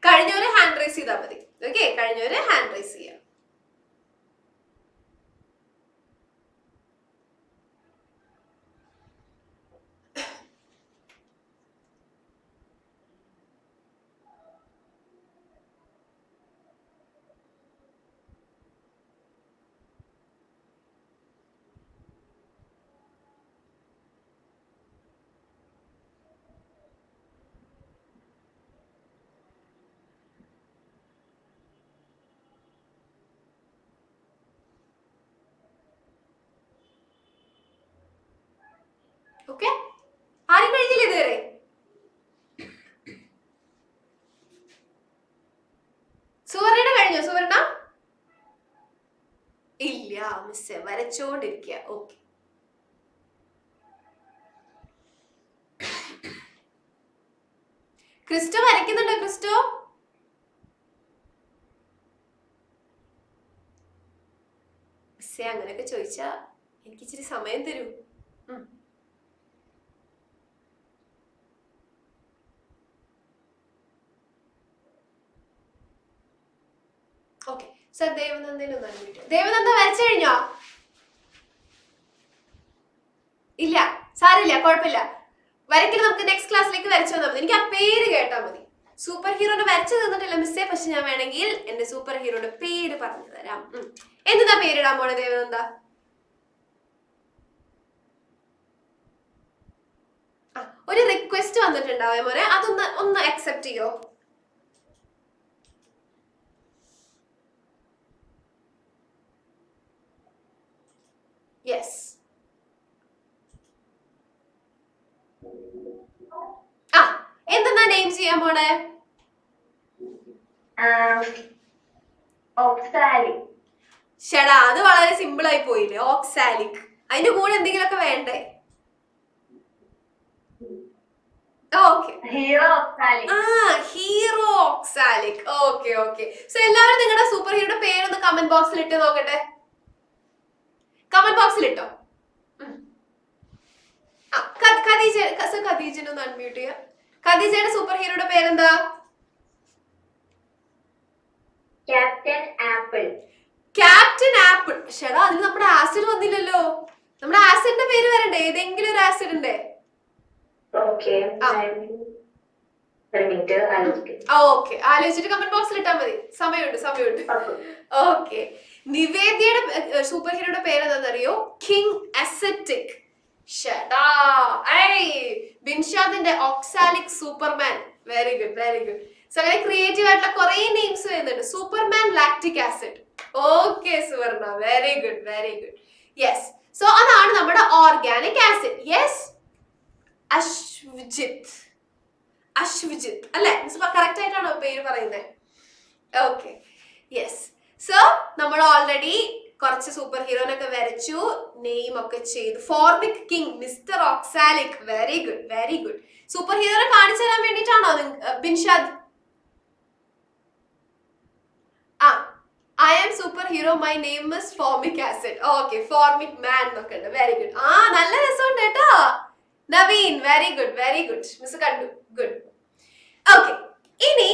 കഴിഞ്ഞവരെ ഹാൻഡ് റൈസ് ചെയ്താൽ മതി. ഓക്കെ, കഴിഞ്ഞവരെ ഹാൻഡ് റൈസ് ചെയ്യാം. ഓക്കെ, ആരും കഴിഞ്ഞില്ല ഇതുവരെ? സുവർണ കഴിഞ്ഞോ? സുവർണ ഇല്ല, മിസ്സേ വരച്ചോണ്ടിരിക്കുക. ഓക്കെ, ക്രിസ്റ്റോ വരയ്ക്കുന്നുണ്ടോ? ക്രിസ്റ്റോ മിസ്സേ അങ്ങനെയൊക്കെ ചോദിച്ചാ എനിക്ക് ഇച്ചിരി സമയം തരൂ. ഓക്കെ സർ, ദേവനന്ദനൊന്ന് അൺമ്യൂട്ട്. ദേവനന്ദ വരച്ചു കഴിഞ്ഞോ? ഇല്ല, സാരില്ല, കുഴപ്പമില്ല. വരയ്ക്കൽ നമുക്ക് നെക്സ്റ്റ് ക്ലാസ്സിലേക്ക് വരച്ചു തന്നാൽ മതി. എനിക്ക് ആ പേര് കേട്ടാൽ മതി. സൂപ്പർ ഹീറോയുടെ വരച്ചു തന്നിട്ടില്ല മിസ്സേ, പക്ഷെ ഞാൻ വേണമെങ്കിൽ എന്റെ സൂപ്പർ ഹീറോയുടെ പേര് പറഞ്ഞു തരാം. എന്താ പേരിടാൻ പോണേ ദേവനന്ദ? ഒരു റിക്വസ്റ്റ് വന്നിട്ടുണ്ടാവേ മോനെ, ഒന്ന് അക്സെപ്റ്റ് ചെയ്യോ? യെസ്. എന്താ നെയിം ചെയ്യാൻ പോണേ? ഷടാ, അത് വളരെ സിമ്പിൾ ആയി പോയില്ലേ. ഓക്സാലിക്. അതിന്റെ കൂടെ എന്തെങ്കിലുമൊക്കെ വേണ്ടേ? Hero oxalic. Okay okay. So എല്ലാവരും നിങ്ങളുടെ സൂപ്പർ ഹീറോയുടെ പേരൊന്ന് കമന്റ് ബോക്സിൽ ഇട്ട് നോക്കട്ടെ. കമന്റ് ബോക്സിൽ ഇട്ടോ. ഖദീജനൊന്ന് അൺമ്യൂട്ട് ചെയ്യാം. ഖദീജയുടെ സൂപ്പർ ഹീറോയുടെ പേരെന്താ? Captain apple. Captain apple. ഷടാ, അതിന് നമ്മുടെ ആസിഡ് വന്നില്ലല്ലോ. നമ്മുടെ ആസിഡിന്റെ പേര് വരണ്ടേ? ഏതെങ്കിലും ഒരു ആസിഡിന്റെ. ഓക്കെ, ആലോചിച്ചിട്ട് കമന്റ് ബോക്സിൽ ഇട്ടാൽ മതി. സമയമുണ്ട്. ഓക്കെ, നിവേദ്യയുടെ സൂപ്പർ ഹീറോയുടെ പേരെന്താണെന്നറിയോ? King acetic. ബിൻഷാദിന്റെ oxalic superman. Very good. So അങ്ങനെ ക്രിയേറ്റീവ് ആയിട്ടുള്ള കുറെ നെയിംസ് വരുന്നുണ്ട്. Superman lactic acid. Okay Suvarna, very good. Yes. So അതാണ് നമ്മുടെ ഓർഗാനിക് ആസിഡ്. യെസ്, അശ്വജിത്ത് അല്ലെ? കറക്റ്റ് ആയിട്ടാണോ പേര് പറയുന്നത്? Okay, yes. സോ നമ്മൾ ഓൾറെഡി കുറച്ച് സൂപ്പർ ഹീറോനൊക്കെ വരച്ചു, നെയിം ഒക്കെ ചെയ്തു. Formic king, mister oxalic. Very good. Super ഹീറോനെ കാണിച്ചു തരാൻ വേണ്ടിട്ടാണോ Binshad? I am super hero, my name is formic acid. Okay, formic man എന്നൊക്കെ ഉണ്ട്. Very good. നല്ല രസമുണ്ട് കേട്ടോ നവീൻ. Very good. മിസ് കണ്ടു. ഗുഡ്. ഓക്കെ, ഇനി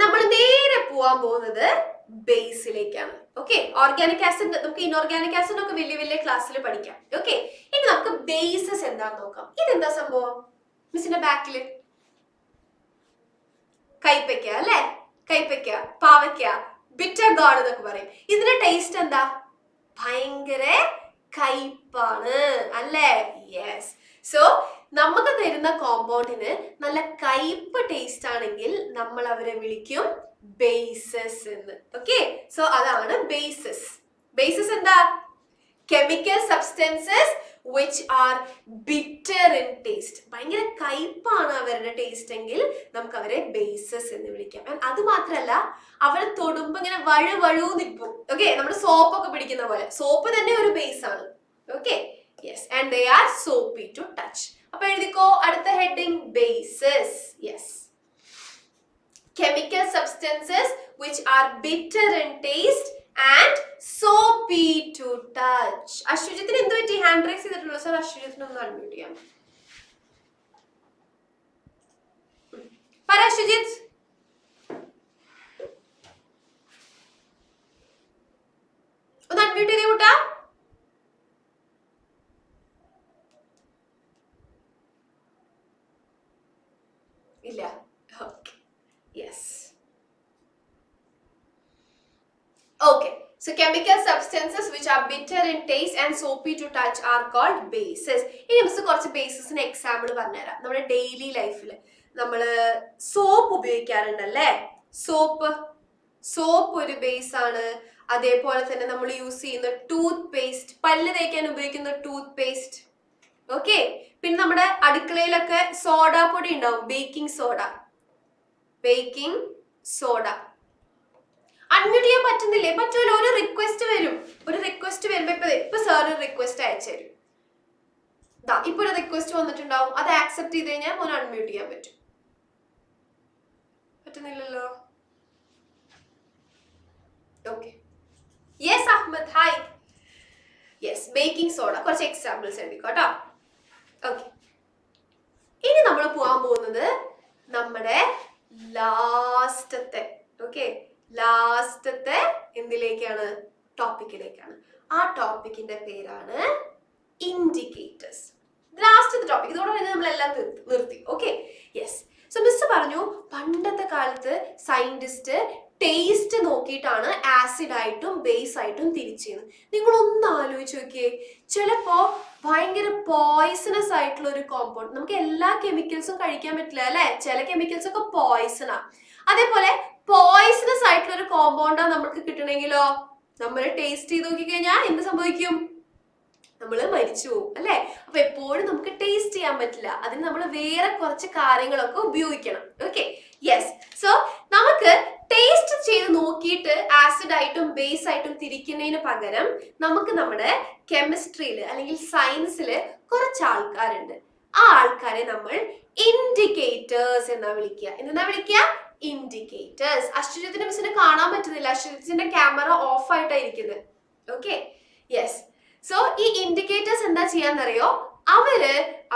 നമ്മൾ നേരെ പോവാൻ പോകുന്നത് ബേസിലേക്കാണ്. ഓക്കെ, ഓർഗാനിക് ആസിഡ് നമുക്ക് ഇൻഓർഗാനിക് ആസിഡ് ഒക്കെ വലിയ ക്ലാസ്സിൽ പഠിക്കാം. ഓക്കെ, ഇനി നമുക്ക് ബേസസ് എന്താന്ന് നോക്കാം. ഇതെന്താ സംഭവം? മിസ്സിന്റെ ബാക്കില് കൈപ്പയ്ക്ക അല്ലെ? കൈപ്പയ്ക്ക, പാവയ്ക്ക, ബിറ്റർ ഗോഡ് എന്നൊക്കെ പറയും. ഇതിന്റെ ടേസ്റ്റ് എന്താ? ഭയങ്കര കയ്പാണ് അല്ലേ? യെസ്. സോ നമുക്ക് തരുന്ന കോമ്പൗണ്ടിന് നല്ല കയ്പ് ടേസ്റ്റ് ആണെങ്കിൽ നമ്മൾ അവരെ വിളിക്കും ബേസസ് എന്ന്. ഓക്കെ, സോ അതാണ് ബേസസ് എന്താ? Chemical substances which are bitter in taste. ഭയങ്കര കയ്പാണ് അവരുടെ ടേസ്റ്റ് എങ്കിൽ നമുക്ക് അവരെ ബേസസ് എന്ന് വിളിക്കാം. അത് മാത്രല്ല, അവരെ തൊടുമ്പോ ഇങ്ങനെ വഴു നിൽക്കും. ഓക്കെ, നമ്മുടെ സോപ്പൊക്കെ പിടിക്കുന്ന പോലെ. സോപ്പ് തന്നെ ഒരു ബേസ് ആണ്. Okay, yes. And they are soapy to touch. അപ്പൊ എഴുതിക്കോ അടുത്ത heading, bases. Yes, chemical substances which are bitter in taste and soapy to touch. അശ്വജിത്തിന് എന്ത് പറ്റി? ഹാൻഡ് റൈസ് ചെയ്തിട്ടുള്ളൂ സർ. അശ്വജിത്തിന് ഒന്ന് അൺമ്യൂട്ട് ചെയ്യാം. പറ അശ്വജിത്ത്. ഒന്ന് അൺമ്യൂട്ട് ചെയ്തേ കൂട്ടാ. ഇല്ല. Okay, yes. Okay, so chemical substances which are bitter in taste and soapy to touch are called bases. ഇനി മിസ് കുറച്ച് ബേസസിന് എക്സാമ്പിൾ പറഞ്ഞുതരാം. നമ്മുടെ ഡെയിലി ലൈഫിൽ നമ്മൾ സോപ്പ് ഉപയോഗിക്കാറുണ്ടല്ലേ? സോപ്പ് ഒരു ബേസ് ആണ്. അതേപോലെ തന്നെ നമ്മൾ യൂസ് ചെയ്യുന്ന ടൂത്ത് പേസ്റ്റ്, പല്ല് തേക്കാൻ ഉപയോഗിക്കുന്ന ടൂത്ത് പേസ്റ്റ്. ഓക്കെ, പിന്നെ നമ്മുടെ അടുക്കളയിലൊക്കെ സോഡാ പൊടി ഉണ്ടാവും, ബേക്കിംഗ് സോഡ. അൺമ്യൂട്ട് ചെയ്യാൻ പറ്റുന്നില്ലേ? പറ്റൂല. ഒരു റിക്വസ്റ്റ് വരുമ്പോ ഇപ്പൊ സാർ ഒരു റിക്വസ്റ്റ് അയച്ചു തരും. ഇപ്പൊ ഒരു റിക്വസ്റ്റ് വന്നിട്ടുണ്ടാവും, അത് ആക്സെപ്റ്റ് ചെയ്ത് കഴിഞ്ഞാൽ മോനെ അൺമ്യൂട്ട് ചെയ്യാൻ പറ്റും. പറ്റുന്നില്ലല്ലോ. Okay, yes Ahmad, hi. Baking soda. കുറച്ച് എക്സാമ്പിൾസ് എഴുതിക്കോട്ടോ. ഓക്കെ, ഇനി നമ്മൾ പോകാൻ പോകുന്നത് നമ്മുടെ ലാസ്റ്റത്തെ എന്തിലേക്കാണ്? ടോപ്പിക്കിലേക്കാണ്. ആ ടോപ്പിക്കിന്റെ പേരാണ് ഇൻഡിക്കേറ്റേഴ്സ്. ലാസ്റ്റത്തെ ടോപ്പിക്. ഇതോടെ തന്നെ നമ്മളെല്ലാം നിർത്തി. Okay, yes. സോ മിസ് പറഞ്ഞു പണ്ടത്തെ കാലത്ത് സയന്റിസ്റ്റ് ടേസ്റ്റ് നോക്കിയിട്ടാണ് ആസിഡ് ആയിട്ടും ബേസ് ആയിട്ടും തിരിച്ചിരുന്നത്. നിങ്ങളൊന്ന് ആലോചിച്ച് നോക്കിയേ, ചിലപ്പോ ഭയങ്കര പോയിസണസ് ആയിട്ടുള്ള ഒരു കോമ്പൗണ്ട്, നമുക്ക് എല്ലാ കെമിക്കൽസും കഴിക്കാൻ പറ്റില്ല അല്ലെ, ചില കെമിക്കൽസ് ഒക്കെ പോയിസണാ. അതേപോലെ പോയിസണസ് ആയിട്ടുള്ള ഒരു കോമ്പൗണ്ടാ നമുക്ക് കിട്ടണമെങ്കിലോ നമ്മൾ ടേസ്റ്റ് ചെയ്ത് നോക്കിക്കഴിഞ്ഞാൽ എന്ത് സംഭവിക്കും? നമ്മൾ മരിച്ചു പോകും അല്ലെ. അപ്പൊ എപ്പോഴും നമുക്ക് ടേസ്റ്റ് ചെയ്യാൻ പറ്റില്ല, അതിന് നമ്മൾ വേറെ കുറച്ച് കാര്യങ്ങളൊക്കെ ഉപയോഗിക്കണം. Okay, yes. സോ നമുക്ക് ടേസ്റ്റ് ചെയ്ത് നോക്കിയിട്ട് ആസിഡ് ആയിട്ടും ബേസ് ആയിട്ടും തിരിക്കുന്നതിന് പകരം നമുക്ക് നമ്മുടെ കെമിസ്ട്രിയിൽ അല്ലെങ്കിൽ സയൻസിൽ കുറച്ച് ആൾക്കാരുണ്ട്. ആ ആൾക്കാരെ നമ്മൾ ഇൻഡിക്കേറ്റേഴ്സ് എന്നാ വിളിക്കുക. എന്താ വിളിക്കുക? ഇൻഡിക്കേറ്റേഴ്സ്. അശ്വജിത്തിന്റെ മിസ്സിനെ കാണാൻ പറ്റുന്നില്ല, അശ്വജിത്തിന്റെ ക്യാമറ ഓഫ് ആയിട്ടായിരിക്കുന്നത്. Okay, yes. സോ ഈ ഇൻഡിക്കേറ്റേഴ്സ് എന്താ ചെയ്യാന്നറിയോ?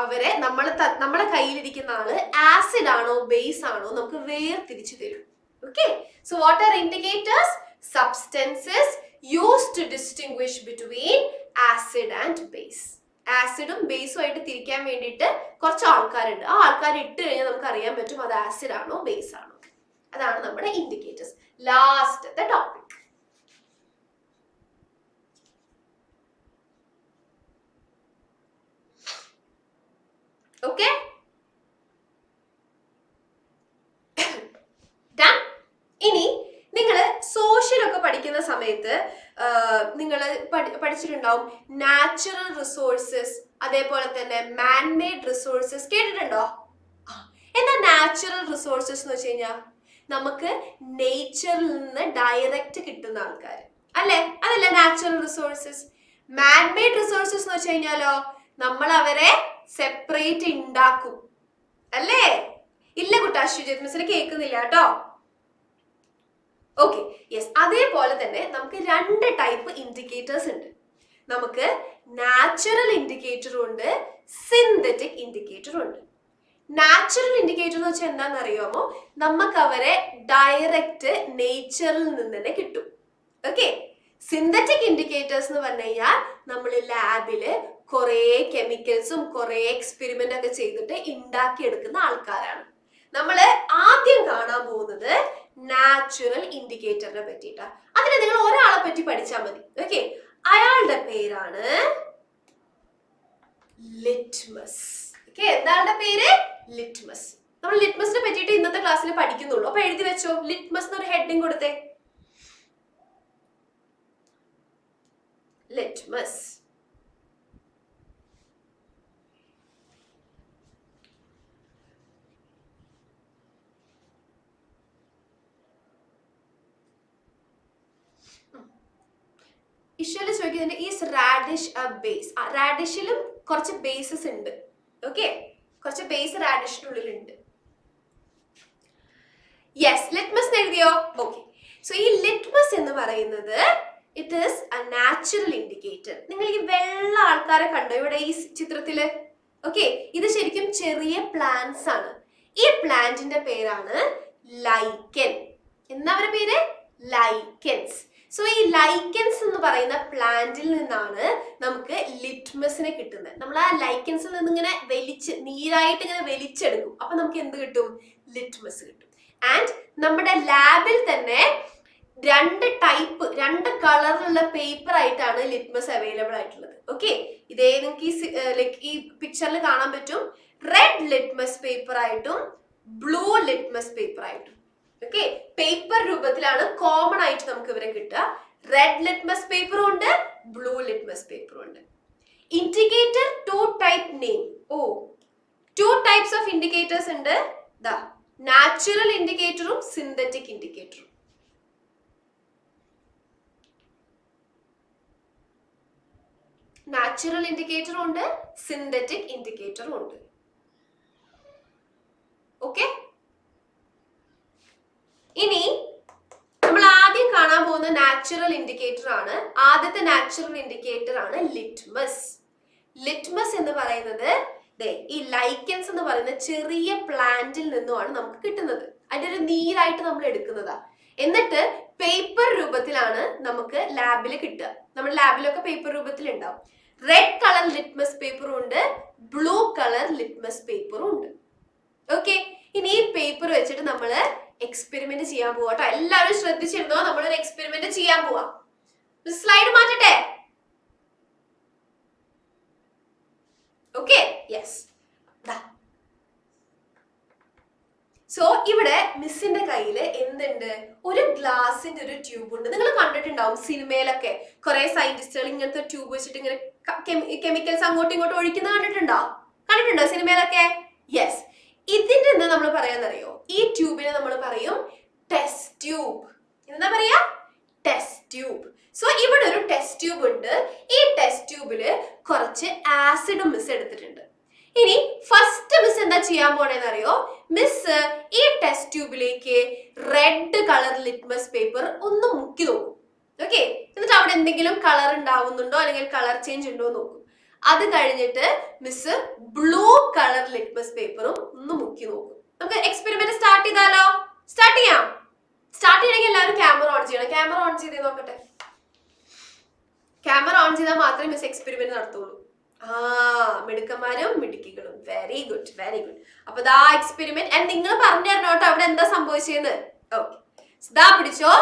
അവരെ നമ്മുടെ കയ്യിലിരിക്കുന്ന ആള് ആസിഡ് ആണോ ബേസ് ആണോ നമുക്ക് വേർതിരിച്ചു തരും. Okay, so what are indicators? Substances used to distinguish between acid and base. ആസിഡും ബേസും ആയിട്ട് തിരിക്കാൻ വേണ്ടിയിട്ട് കുറച്ച് ആൾക്കാരുണ്ട്. ആ ആൾക്കാർ ഇട്ട് കഴിഞ്ഞാൽ നമുക്ക് അറിയാൻ പറ്റും അത് ആസിഡ് ആണോ ബേസ് ആണോ. അതാണ് നമ്മുടെ ഇൻഡിക്കേറ്റേഴ്സ്. ലാസ്റ്റത്തെ ടോപ്പിക്. ഓക്കെ, ഇനി നിങ്ങൾ സോഷ്യൽ ഒക്കെ പഠിക്കുന്ന സമയത്ത് നിങ്ങൾ പഠിച്ചിട്ടുണ്ടാവും നാച്ചുറൽ റിസോഴ്സസ്, അതേപോലെ തന്നെ മാൻമെയ്ഡ് റിസോഴ്സസ്. കേട്ടിട്ടുണ്ടോ? എന്താ നാച്ചുറൽ റിസോഴ്സസ് എന്ന് വെച്ച് കഴിഞ്ഞാൽ നമുക്ക് നേച്ചറിൽ നിന്ന് ഡയറക്റ്റ് കിട്ടുന്ന ആൾക്കാർ അല്ലെ, അതല്ല നാച്ചുറൽ റിസോഴ്സസ്. മാൻമെയ്ഡ് റിസോഴ്സസ് എന്ന് വെച്ച് കഴിഞ്ഞാലോ നമ്മൾ അവരെ സെപ്പറേറ്റ് ഉണ്ടാക്കും അല്ലേ. ഇല്ല കുട്ടാ, അശ്വജിത് മിസ്സിന് കേൾക്കുന്നില്ല കേട്ടോ. Okay, yes. അതേപോലെ തന്നെ നമുക്ക് രണ്ട് ടൈപ്പ് ഇൻഡിക്കേറ്റേഴ്സ് ഉണ്ട്. നമുക്ക് നാച്ചുറൽ ഇൻഡിക്കേറ്ററും ഉണ്ട്, സിന്തറ്റിക് ഇൻഡിക്കേറ്ററും ഉണ്ട്. നാച്ചുറൽ ഇൻഡിക്കേറ്റർ എന്ന് വെച്ചാൽ എന്താണെന്ന് അറിയാമോ? നമുക്ക് അവരെ ഡയറക്റ്റ് നേച്ചറിൽ നിന്ന് തന്നെ കിട്ടും. ഓക്കെ, സിന്തറ്റിക് ഇൻഡിക്കേറ്റേഴ്സ് എന്ന് പറഞ്ഞു കഴിഞ്ഞാൽ നമ്മൾ ലാബില് കുറെ കെമിക്കൽസും കുറെ എക്സ്പെരിമെന്റ് ഒക്കെ ചെയ്തിട്ട് ഉണ്ടാക്കിയെടുക്കുന്ന ആൾക്കാരാണ്. നമ്മൾ ആദ്യം കാണാൻ പോകുന്നത് നാച്ചുറൽ ഇൻഡിക്കേറ്ററിനെ പറ്റിയിട്ടാ. അതിന് നിങ്ങൾ ഒരാളെ പറ്റി പഠിച്ചാൽ മതി. ഓക്കെ, അയാളുടെ പേരാണ് ലിറ്റ്മസ്. ഓക്കെ, എന്താണ് പേര്? ലിറ്റ്മസ്. നമ്മൾ ലിറ്റ്മസിനെ പറ്റിയിട്ട് ഇന്നത്തെ ക്ലാസ്സിൽ പഠിക്കുന്നുള്ളൂ. അപ്പൊ എഴുതി വെച്ചോ, ലിറ്റ്മസ് എന്നൊരു ഹെഡിങ് കൊടുത്തേ. ലിറ്റ്മസ്. ഇഷ്വല് ചോദിക്കുന്നുണ്ട് ഈസ് റാഡിഷ് എ ബേസ്. റാഡിഷിലും കുറച്ച് ബേസസ് ഉണ്ട്. ഓക്കെ, കുറച്ച് ബേസ് റാഡിഷിനുള്ളിലുണ്ട്. യെസ്, ലിറ്റ്മസ് എഴുതിയോ? ഓക്കെ, സോ ഈ ലിറ്റ്മസ് എന്ന് പറയുന്നത് it is A natural indicator. നിങ്ങൾ ഈ വെള്ള ആൾക്കാരെ കണ്ടോ ഇവിടെ ഈ ചിത്രത്തില്? ഓക്കെ, ഇത് ശരിക്കും ചെറിയ പ്ലാന്റ്സ് ആണ്. ഈ പ്ലാന്റിന്റെ പേരാണ് ലൈക്കൻ. എന്താ അവരുടെ പേര്? ലൈക്കൻസ്. സോ ഈ ലൈക്കൻസ് എന്ന് പറയുന്ന പ്ലാന്റിൽ നിന്നാണ് നമുക്ക് ലിറ്റ്മസിനെ കിട്ടുന്നത്. നമ്മൾ ആ ലൈക്കൻസിൽ നിന്ന് ഇങ്ങനെ നീരായിട്ട് ഇങ്ങനെ വലിച്ചെടുക്കും. അപ്പൊ നമുക്ക് എന്ത് കിട്ടും? ലിറ്റ്മസ് കിട്ടും. ആൻഡ് നമ്മുടെ ലാബിൽ തന്നെ രണ്ട് കളറിലുള്ള പേപ്പർ ആയിട്ടാണ് ലിറ്റ്മസ് അവൈലബിൾ ആയിട്ടുള്ളത്. ഓക്കെ, ഇതേ നിങ്ങൾക്ക് ഈ പിക്ചറിൽ കാണാൻ പറ്റും. റെഡ് ലിറ്റ്മസ് പേപ്പർ ആയിട്ടും ബ്ലൂ ലിറ്റ്മസ് പേപ്പർ ആയിട്ടും. ഓക്കെ, പേപ്പർ രൂപത്തിലാണ് കോമൺ ആയിട്ട് നമുക്ക് ഇവരെ കിട്ടുക. റെഡ് ലിറ്റ്മസ് പേപ്പറും ഉണ്ട്, ബ്ലൂ ലിറ്റ്മസ് പേപ്പറും ഉണ്ട്. Indicator two type name. Two types of indicators ഉണ്ട്. നാച്ചുറൽ ഇൻഡിക്കേറ്ററും സിന്തറ്റിക് ഇൻഡിക്കേറ്ററും. നാച്ചുറൽ ഇൻഡിക്കേറ്ററും ഉണ്ട്, സിന്തറ്റിക് ഇൻഡിക്കേറ്ററും ഉണ്ട്. ഓക്കെ, ഇനി നമ്മൾ ആദ്യം കാണാൻ പോകുന്ന നാച്ചുറൽ ഇൻഡിക്കേറ്റർ ആണ്. ആദ്യത്തെ നാച്ചുറൽ ഇൻഡിക്കേറ്റർ ആണ് ലിറ്റ്മസ്. ലിറ്റ്മസ് എന്ന് പറയുന്നത് ഈ ലൈക്കൻസ് എന്ന് പറയുന്ന ചെറിയ പ്ലാന്റിൽ നിന്നുമാണ് നമുക്ക് കിട്ടുന്നത്. അതിന്റെ ഒരു നീരായിട്ട് നമ്മൾ എടുക്കുന്നതാ. എന്നിട്ട് പേപ്പർ രൂപത്തിലാണ് നമുക്ക് ലാബിൽ കിട്ടുക. നമ്മുടെ ലാബിലൊക്കെ പേപ്പർ രൂപത്തിൽ ഉണ്ടാവും. റെഡ് കളർ ലിറ്റ്മസ് പേപ്പറും ഉണ്ട്, ബ്ലൂ കളർ ലിറ്റ്മസ് പേപ്പറും ഉണ്ട്. ഓക്കെ, ഇനി ഈ പേപ്പർ വെച്ചിട്ട് നമ്മൾ എക്സ്പെരിമെന്റ് ചെയ്യാൻ പോവാ കേട്ടോ. എല്ലാവരും ശ്രദ്ധിച്ചിരുന്നോ? നമ്മളൊരു എക്സ്പെരിമെന്റ് ചെയ്യാൻ പോവാ. സ്ലൈഡ് മാറ്റട്ടെ? Okay, yes. സോ ഇവിടെ മിസ്സിന്റെ കയ്യില് എന്തുണ്ട്? ഒരു ഗ്ലാസിന്റെ ഒരു ട്യൂബ് ഉണ്ട്. നിങ്ങൾ കണ്ടിട്ടുണ്ടാവും സിനിമയിലൊക്കെ കുറെ സയന്റിസ്റ്റുകൾ ഇങ്ങനത്തെ ട്യൂബ് വെച്ചിട്ട് ഇങ്ങനെ കെമിക്കൽസ് അങ്ങോട്ടും ഇങ്ങോട്ടും ഒഴിക്കുന്നത് കണ്ടിട്ടുണ്ടോ സിനിമയിലൊക്കെ? യെസ്. ഇതിന്റെ എന്താ നമ്മൾ പറയാന്നറിയോ? ഈ ട്യൂബിനെ നമ്മൾ പറയും ടെസ്റ്റ് ട്യൂബ്. എന്താ പറയാ? Test tube. സോ ഇവിടെ ഒരു ടെസ്റ്റ് ട്യൂബ് ഉണ്ട്. ഈ ടെസ്റ്റ് ട്യൂബില് കുറച്ച് ആസിഡും മിസ് എടുത്തിട്ടുണ്ട്. ഇനി ഫസ്റ്റ് മിസ് എന്താ ചെയ്യാൻ പോണേന്ന് അറിയോ? മിസ് ഈ ടെസ്റ്റ് ട്യൂബിലേക്ക് റെഡ് കളർ ലിറ്റ്മസ് പേപ്പർ ഒന്ന് മുക്കി നോക്കും. ഓക്കെ, എന്നിട്ട് അവിടെ എന്തെങ്കിലും കളർ ഉണ്ടാവുന്നുണ്ടോ അല്ലെങ്കിൽ കളർ ചേഞ്ച് ഉണ്ടോ എന്ന് നോക്കും. അത് കഴിഞ്ഞിട്ട് മിസ് ബ്ലൂ കളർ ലിറ്റ്മസ് പേപ്പറും ഒന്ന് മുക്കി നോക്കും. നമുക്ക് എക്സ്പെരിമെന്റ് സ്റ്റാർട്ട് ചെയ്താലോ? സ്റ്റാർട്ട് ചെയ്യാം. സ്റ്റാർട്ട് ചെയ്യണമെങ്കിൽ എല്ലാവരും ക്യാമറ ഓൺ ചെയ്യണം. ക്യാമറ ഓൺ ചെയ്ത് നോക്കട്ടെ. ക്യാമറ ഓൺ ചെയ്താൽ മാത്രമേ മിസ് എക്സ്പെരിമെന്റ് നടത്തുള്ളൂ. മിടുക്കന്മാരും മിടുക്കികളും. Very good, very good. അപ്പൊ ദാ എക്സ്പെരിമെന്റ്. ആൻഡ് നിങ്ങൾ പറഞ്ഞു തരണം കേട്ടോ അവിടെ എന്താ സംഭവിച്ചെന്ന്. ഓക്കെ, ദാ പിടിച്ചോ.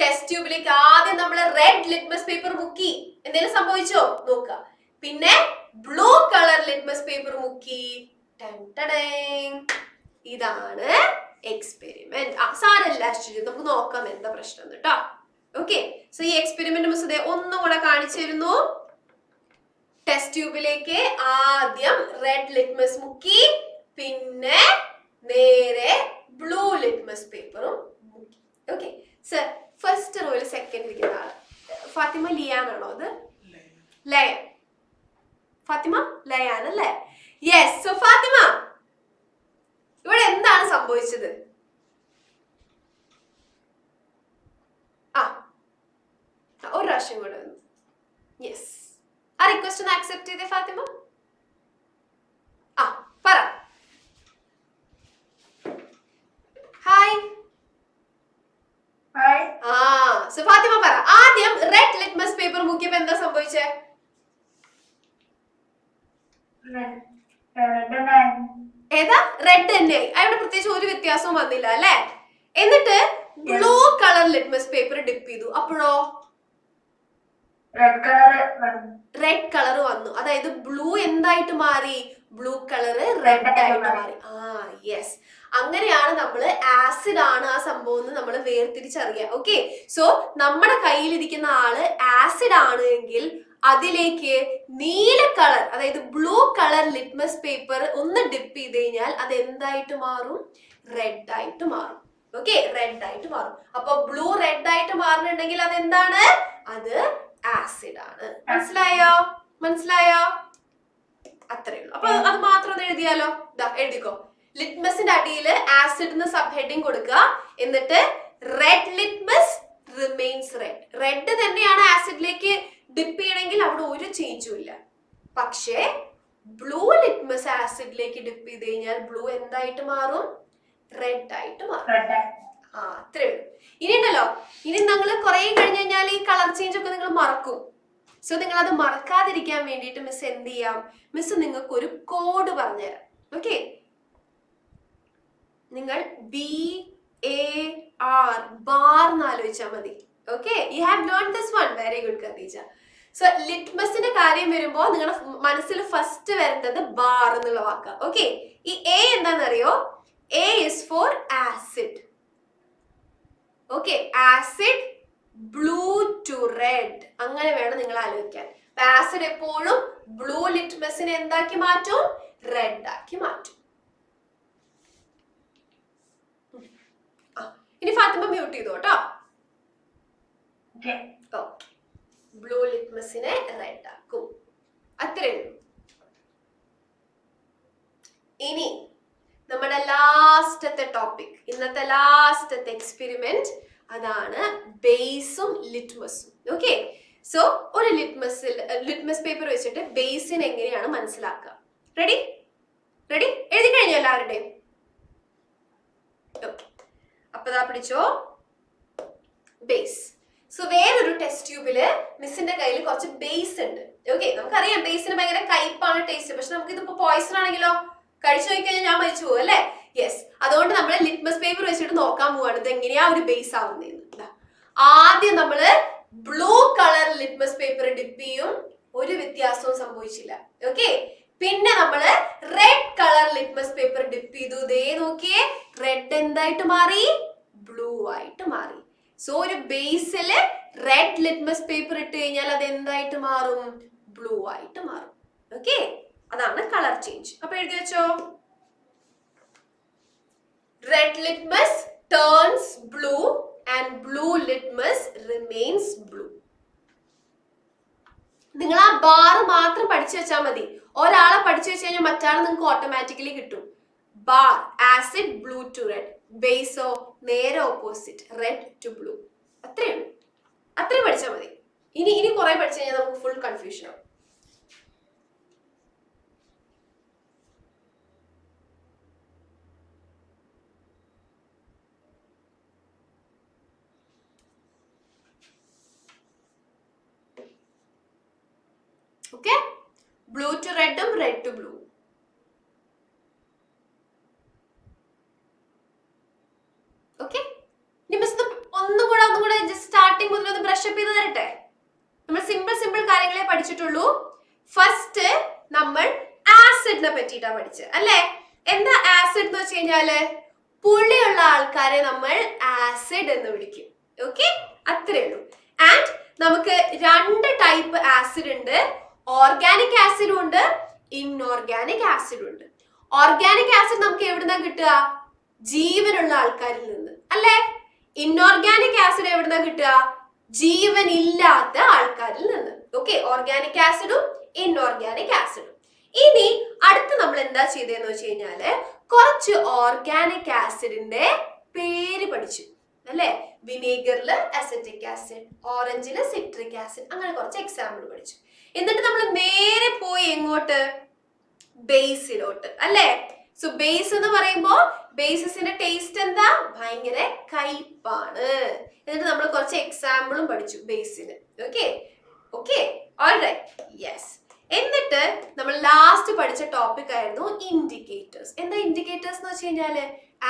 ടെസ്റ്റ് ട്യൂബിലേക്ക് ആദ്യം നമ്മൾ റെഡ് ലിറ്റ്മസ് പേപ്പർ മുക്കി. എന്തെങ്കിലും സംഭവിച്ചോ നോക്കുക. പിന്നെ ബ്ലൂ കളർ ലിറ്റ്മസ് പേപ്പർ മുക്കി. ഇതാണ് എക്സ്പെരിമെന്റ്. സാരല്ല, നമുക്ക് നോക്കാം എന്താ പ്രശ്നം കേട്ടോ. ഓക്കെ, സോ ഈ എക്സ്പെരിമെന്റ് മിസ് ഒന്നും കൂടെ കാണിച്ചു തരുന്നു. ടെസ്റ്റ് ട്യൂബിലേക്ക് ആദ്യം റെഡ് ലിറ്റ്മസ് മുക്കി, പിന്നെ നേരെ ബ്ലൂ ലിറ്റ്മസ് പേപ്പറും മുക്കി. ഓക്കെ സർ, ഫസ്റ്റ് റോയിൽ സെക്കൻഡ് ഇരിക്കുന്ന ആള് ഫാത്തിമ ലിയാനാണോ? അത് ലയൻ. ഫാത്തിമ ലയാൻ അല്ലേ? യെസ്. സോ ഫാത്തിമ, ഇവിടെ എന്താണ് സംഭവിച്ചത്? ഒരു പ്രാവശ്യം കൂടെ വന്നു. യെസ്, ആ റിക്വസ്റ്റ് ഒന്ന് ആക്സെപ്റ്റ് ചെയ്തേ ഫാത്തിമ. പറ. ഹായ്. സോ ഫാത്തിമ പറ, ആദ്യം റെഡ് ലിറ്റ്മസ് പേപ്പർ മുക്കിയപ്പോ എന്താ സംഭവിച്ചേ? ഏതാ? റെഡ് തന്നെ. അവിടെ പ്രത്യേകിച്ച് ഒരു വ്യത്യാസവും വന്നില്ല അല്ലെ? എന്നിട്ട് blue colour litmus paper dip ചെയ്തു. അപ്പോഴോ റെഡ് കളർ വന്നു. അതായത് ബ്ലൂ എന്തായിട്ട് മാറി? ബ്ലൂ കളർ റെഡ് ആയിട്ട് മാറി. യെസ്. അങ്ങനെയാണ് നമ്മൾ ആസിഡ് ആണ് ആ സംഭവം എന്ന് നമ്മൾ വേർതിരിച്ചറിയാം. ഓക്കെ, സോ നമ്മുടെ കയ്യിലിരിക്കുന്ന ആള് ആസിഡ് ആണ് എങ്കിൽ അതിലേക്ക് നീല കളർ, അതായത് ബ്ലൂ കളർ ലിറ്റ്മസ് പേപ്പർ ഒന്ന് ഡിപ്പ് ചെയ്ത് കഴിഞ്ഞാൽ അത് എന്തായിട്ട് മാറും? റെഡ് ആയിട്ട് മാറും. ഓക്കെ, റെഡ് ആയിട്ട് മാറും. അപ്പൊ ബ്ലൂ റെഡ് ആയിട്ട് മാറുന്നുണ്ടെങ്കിൽ അത് എന്താണ്? അത് ആസിഡ് ആണ്. മനസ്സിലായോ? മനസ്സിലായോ? അത്രേ ഉള്ളൂ. അപ്പൊ അത് മാത്രം ഒന്ന് എഴുതിയാലോ? എഴുതിക്കോ. ലിറ്റ്മസിന്റെ അടിയിൽ ആസിഡ് എന്ന് സബ് ഹെഡിങ് കൊടുക്കുക. എന്നിട്ട് red litmus remains red. Red തന്നെയാണ് ആസിഡിലേക്ക് ഡിപ്പ് ചെയ്യണമെങ്കിൽ അവിടെ ഒരു ചേഞ്ചും ഇല്ല. പക്ഷേ ബ്ലൂ ലിറ്റ്മസ് ആസിഡിലേക്ക് ഡിപ്പ് ചെയ്ത് കഴിഞ്ഞാൽ ബ്ലൂ എന്തായിട്ട് മാറും? റെഡ് ആയിട്ട് മാറും. അത്രേ ഉള്ളൂ. ഇനി ഉണ്ടല്ലോ, ഇനി നിങ്ങൾ കുറെ കഴിഞ്ഞ് കഴിഞ്ഞാൽ ഈ കളർ ചേഞ്ച് ഒക്കെ നിങ്ങൾ മറക്കും. സോ നിങ്ങൾ അത് മറക്കാതിരിക്കാൻ വേണ്ടിയിട്ട് മിസ് എന്ത് ചെയ്യാം? മിസ് നിങ്ങൾക്ക് ഒരു കോഡ് പറഞ്ഞുതരാം. ഓക്കെ, നിങ്ങൾ BAR ബാർ എന്ന് ആലോചിച്ചാൽ മതി. Okay, you have learn this one. Very good Khadeeja. So ലിറ്റ്മസിന്റെ കാര്യം വരുമ്പോൾ നിങ്ങളുടെ മനസ്സിൽ ഫസ്റ്റ് വരേണ്ടത് ബാർ എന്നുള്ള വാക്കാ. ഓക്കെ, ഈ A എന്താണെന്നറിയോ? A is for acid. ഓക്കെ, ആസിഡ് ബ്ലൂ ടു റെഡ്, അങ്ങനെ വേണം നിങ്ങൾ ആലോചിക്കാൻ. ആസിഡ് എപ്പോഴും ബ്ലൂ ലിറ്റ്മസിനെ എന്താക്കി മാറ്റും? റെഡ് ആക്കി മാറ്റും. ഇനി ഫാത്തിമ മ്യൂട്ട് ചെയ്തു കേട്ടോ. ബ്ലൂ ലിറ്റ്മസിനെ റെഡ് ആക്കും. അത്രേ ഉള്ളൂ. ഇനി നമ്മുടെ ലാസ്റ്റത്തെ ടോപ്പിക്, ഇന്നത്തെ ലാസ്റ്റത്തെ എക്സ്പെരിമെന്റ്, അതാണ് ബേസും ലിറ്റ്മസും. ഓക്കെ, സോ ഒരു ലിറ്റ്മസ് പേപ്പർ വെച്ചിട്ട് ബേസിനെ എങ്ങനെയാണ് മനസ്സിലാക്കുക? റെഡി റെഡി എഴുതി കഴിഞ്ഞോ എല്ലാവരുടെയും? ഓക്കെ, അപ്പൊ ദാ പിടിച്ചോ ബേസ്. സോ വേറൊരു ടെസ്റ്റ് ട്യൂബില് മിസ്സിന്റെ കയ്യിൽ കുറച്ച് ബേസ് ഉണ്ട്. ഓക്കെ, നമുക്കറിയാം ബേസിന് ഭയങ്കര കയ്പാണ് ടേസ്റ്റ്, പക്ഷെ നമുക്ക് ഇതിപ്പോ പോയിസൺ ആണെങ്കിലോ കഴിച്ചു നോക്കി കഴിഞ്ഞാൽ ഞാൻ മരിച്ചു പോകും അല്ലേ? യെസ്, അതുകൊണ്ട് നമ്മൾ ലിറ്റ്മസ് പേപ്പർ വെച്ചിട്ട് നോക്കാൻ പോവാണ് ഇത് എങ്ങനെയാ ഒരു ബേസ് ആവുന്നതെന്ന്. ആദ്യം നമ്മള് blue colour litmus paper dip ചെയ്യും, ഒരു വ്യത്യാസവും സംഭവിച്ചില്ല. ഓക്കെ, പിന്നെ നമ്മള് red colour litmus paper dip ചെയ്തു, ദേ നോക്കിയേ റെഡ് എന്തായിട്ട് മാറി? ബ്ലൂ ആയിട്ട് മാറി. സോ ഒരു ബേസില് റെഡ് ലിറ്റ്മസ് പേപ്പർ ഇട്ട് കഴിഞ്ഞാൽ അത് എന്തായിട്ട് മാറും? ബ്ലൂ ആയിട്ട് മാറും. ഓക്കെ, അതാണ് കളർ ചേഞ്ച്. അപ്പൊ എഴുതി വെച്ചോ, red litmus turns blue and blue litmus remains blue. നിങ്ങൾ ആ ബാർ മാത്രം പഠിച്ചു വെച്ചാൽ മതി. ഒരാളെ പഠിച്ചു വെച്ച് കഴിഞ്ഞാൽ മറ്റാളെ നിങ്ങൾക്ക് ഓട്ടോമാറ്റിക്കലി കിട്ടും. Bar acid blue to red, ബേസോ നേരെ ഓപ്പോസിറ്റ് റെഡ് ടു ബ്ലൂ. അത്രയും പഠിച്ചാൽ മതി. ഇനി കുറെ പഠിച്ചു കഴിഞ്ഞാൽ നമുക്ക് ഫുൾ കൺഫ്യൂഷൻ ആവും. ഓക്കെ, ബ്ലൂ ടു റെഡും റെഡ് ടു ബ്ലൂ. ഓക്കെ, ഇനി മിസ് ഒന്നും കൂടെ ജസ്റ്റ് സ്റ്റാർട്ടിങ് മുതൽ ഒന്ന് ബ്രഷ് അപ്പ് ചെയ്ത് തരട്ടെ. നമ്മൾ സിമ്പിൾ കാര്യങ്ങളെ പഠിച്ചിട്ടുള്ളൂ. ഫസ്റ്റ് നമ്മൾ ആസിഡിനെ പറ്റിയിട്ടാണ് പഠിച്ചത് അല്ലേ? എന്താ ആസിഡ് എന്ന് വെച്ച് കഴിഞ്ഞാല് പുളിയുള്ള ആൾക്കാരെ നമ്മൾ ആസിഡ് എന്ന് വിളിക്കും. ഓക്കെ, അത്രേ ഉള്ളൂ. ആൻഡ് നമുക്ക് രണ്ട് ടൈപ്പ് ആസിഡ് ഉണ്ട്. ഓർഗാനിക് ആസിഡും ഉണ്ട്, ഇൻഓർഗാനിക് ആസിഡും ഉണ്ട്. ഓർഗാനിക് ആസിഡ് നമുക്ക് എവിടുന്നാ കിട്ടുക? ജീവനുള്ള ആൾക്കാരിൽ നിന്ന് അല്ലേ? ഇൻഓർഗാനിക് ആസിഡ് എവിടുന്നാ കിട്ടുക? ജീവൻ ഇല്ലാത്ത ആൾക്കാരിൽ നിന്ന്. ഓക്കെ, ഓർഗാനിക് ആസിഡും ഇൻഓർഗാനിക് ആസിഡും. ഇനി അടുത്ത് നമ്മൾ എന്താ ചെയ്തതെന്ന് വെച്ച് കഴിഞ്ഞാല് കുറച്ച് ഓർഗാനിക് ആസിഡിന്റെ പേര് പഠിച്ചു അല്ലെ? വിനേഗറില് അസറ്റിക് ആസിഡ്, ഓറഞ്ചില് സിട്രിക് ആസിഡ്, അങ്ങനെ കുറച്ച് എക്സാമ്പിൾ പഠിച്ചു. എന്നിട്ട് നമ്മൾ നേരെ പോയി എങ്ങോട്ട്? ബേസിലോട്ട് അല്ലേ? സോ ബേസ് എന്ന് പറയുമ്പോ ബേസിന്റെ ടേസ്റ്റ് എന്താ? ഭയങ്കര കയ്പാണ്. എന്നിട്ട് നമ്മൾ കുറച്ച് എക്സാമ്പിളും പഠിച്ചു ബേസിന്. Okay alright, yes. എന്നിട്ട് നമ്മൾ ലാസ്റ്റ് പഠിച്ച ടോപ്പിക് ആയിരുന്നു ഇൻഡിക്കേറ്റേഴ്സ്. എന്താ ഇൻഡിക്കേറ്റേഴ്സ് എന്ന് വെച്ച് കഴിഞ്ഞാല്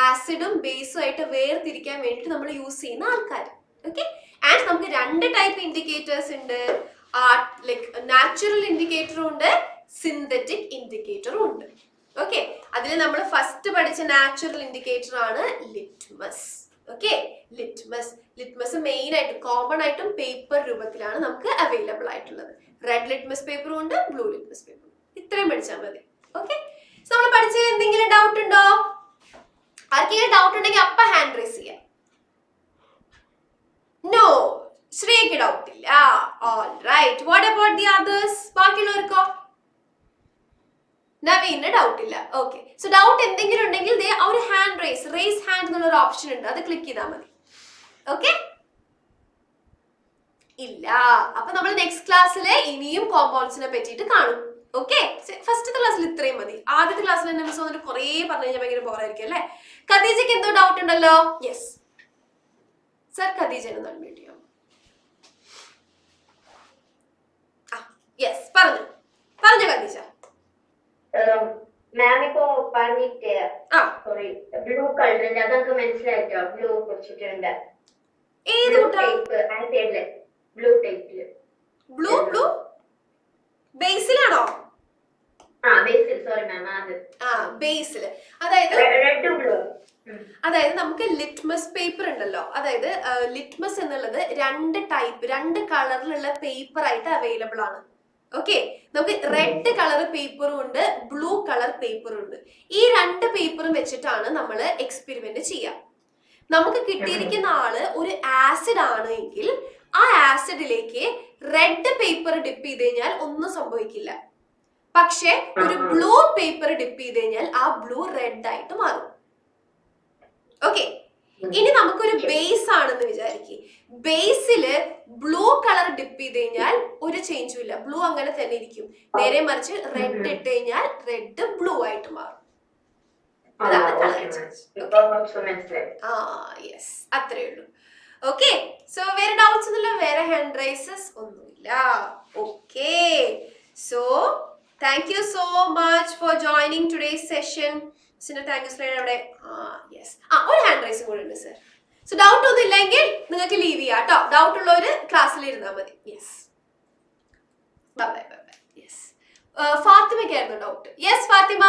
ആസിഡും ബേസും ആയിട്ട് വേർതിരിക്കാൻ വേണ്ടിട്ട് നമ്മൾ യൂസ് ചെയ്യുന്ന ആൾക്കാർ. ഓക്കെ, ആൻഡ് നമുക്ക് രണ്ട് ടൈപ്പ് ഇൻഡിക്കേറ്റേഴ്സ് ഉണ്ട്. ലൈക് നാച്ചുറൽ ഇൻഡിക്കേറ്ററും ഉണ്ട്, സിന്തറ്റിക് ഇൻഡിക്കേറ്ററും ഉണ്ട്. ഓക്കെ, അതിൽ നമ്മൾ ഫസ്റ്റ് പഠിച്ച നാച്ചുറൽ ഇൻഡിക്കേറ്റർ ആണ് ലിറ്റ്മസ്. ഓക്കെ, ലിറ്റ്മസ് മെയിൻ ആയിട്ട് കോമൺ ആയിട്ടും പേപ്പർ രൂപത്തിലാണ് നമുക്ക് അവൈലബിൾ ആയിട്ടുള്ളത്. റെഡ് ലിറ്റ്മസ് പേപ്പറും ഉണ്ട്, ബ്ലൂ ലിറ്റ്മസ് പേപ്പറും. ഇത്രയും പഠിച്ചാൽ മതി. ഓക്കെ, സോ നമ്മൾ പഠിച്ചതിൽ എന്തെങ്കിലും ഡൗട്ട് ഉണ്ടോ? ആർക്കെങ്കിലും ഡൗട്ട് ഉണ്ടെങ്കിൽ അപ്പ ഹാൻഡ് റൈസ് ചെയ്യാം. നോ, ശ്രീക്ക് ഡൗട്ട് ഇല്ല. All right, what about the others? ബാക്കിയുള്ളവർക്കോ? നവീന് ഡൗട്ട് ഇല്ല. ഓക്കെ, സോ ഡൗട്ട് എന്തെങ്കിലും ഉണ്ടെങ്കിൽ ആ ഒരു ഹാൻഡ് റേസ് ഹാൻഡ് എന്നുള്ള ഒരു ഓപ്ഷൻ ഉണ്ട്, അത് ക്ലിക്ക് ചെയ്താൽ മതി. ഓക്കെ, ഇല്ല. അപ്പൊ നമ്മൾ നെക്സ്റ്റ് ക്ലാസ്സിലെ ഇനിയും കോമ്പൗണ്ട്സിനെ പറ്റിയിട്ട് കാണും. ഓക്കെ, ഫസ്റ്റത്തെ ക്ലാസ്സിൽ ഇത്രയും മതി. ആദ്യത്തെ ക്ലാസ്സിൽ തന്നെ മിസ് വന്നിട്ട് കുറേ പറഞ്ഞു കഴിഞ്ഞാൽ ഭയങ്കര ബോറായിരിക്കും അല്ലേ? ഖദീജയ്ക്ക് എന്തോ ഡൗട്ട് ഉണ്ടല്ലോ. യെസ് സർ, ഖദീജനെ അൺമ്യൂട്ട് ചെയ്യാം. യെസ്, പറഞ്ഞു ഖദീജ. മാം ഇപ്പോ പറഞ്ഞിട്ട് സോറി ബ്ലൂ കളറിന്റെ അതൊക്കെ മനസ്സിലായിട്ടോ? ബ്ലൂ കുറിച്ചിട്ടുണ്ട്. ഏത് ബ്ലൂ ടൈപ്പില് ബ്ലൂ ബേസിലാണോ? ബേസിൽ, സോറി മാം, അത് ബേസിൽ. അതായത് റെഡ് ബ്ലൂ. അതായത് നമുക്ക് ലിറ്റ്മസ് പേപ്പർ ഉണ്ടല്ലോ, അതായത് ലിറ്റ്മസ് എന്നുള്ളത് രണ്ട് കളറിലുള്ള പേപ്പർ ആയിട്ട് അവൈലബിൾ ആണ്. ഓക്കെ, നമുക്ക് റെഡ് കളർ പേപ്പറും ഉണ്ട്, ബ്ലൂ കളർ പേപ്പറും ഉണ്ട്. ഈ രണ്ട് പേപ്പറും വെച്ചിട്ടാണ് നമ്മൾ എക്സ്പെരിമെന്റ് ചെയ്യുക. നമുക്ക് കിട്ടിയിരിക്കുന്ന ആള് ഒരു ആസിഡ് ആണ് എങ്കിൽ ആ ആസിഡിലേക്ക് റെഡ് പേപ്പർ ഡിപ്പ് ചെയ്ത് കഴിഞ്ഞാൽ ഒന്നും സംഭവിക്കില്ല. പക്ഷെ ഒരു ബ്ലൂ പേപ്പർ ഡിപ്പ് ചെയ്ത് കഴിഞ്ഞാൽ ആ ബ്ലൂ റെഡ് ആയിട്ട് മാറും. ഓക്കെ, ഇനി നമുക്കൊരു ബേസ് ആണെന്ന് വിചാരിക്കും. ബേസില് ബ്ലൂ കളർ ഡിപ്പ് ചെയ്ത് കഴിഞ്ഞാൽ ഒരു ചേഞ്ചും ഇല്ല, ബ്ലൂ അങ്ങനെ തന്നെ ഇരിക്കും. നേരെ മറിച്ച് റെഡ് ഇട്ട് കഴിഞ്ഞാൽ റെഡ് ബ്ലൂ ആയിട്ട് മാറും. അതാണ് കളർ ചേഞ്ച്. ആ യെസ്, അത്രേ ഉള്ളൂ. ഓക്കെ, സോ വേറെ ഡൗട്ട്സ് ഒന്നുമില്ല, വേറെ ഹാൻഡ് റൈസസ് ഒന്നുമില്ല. Okay, so thank you so much for joining today's session. മിസ്സിന്റെ താങ്ക് യു സ്ലൈഡ് അവിടെ. യെസ്, ഒരു ഹാൻഡ് റൈസും കൂടെ ഉണ്ട് സർ. സോ ഡൗട്ട് ഒന്നും ഇല്ലെങ്കിൽ നിങ്ങൾക്ക് ലീവ് ചെയ്യാം കേട്ടോ. ഡൗട്ട് ഉള്ളവര് ക്ലാസ്സിൽ ഇരുന്നാൽ മതി. Yes, bye bye bye bye. Yes, ഫാത്തിമയ്ക്കായിരുന്നു doubt. Yes Fathima.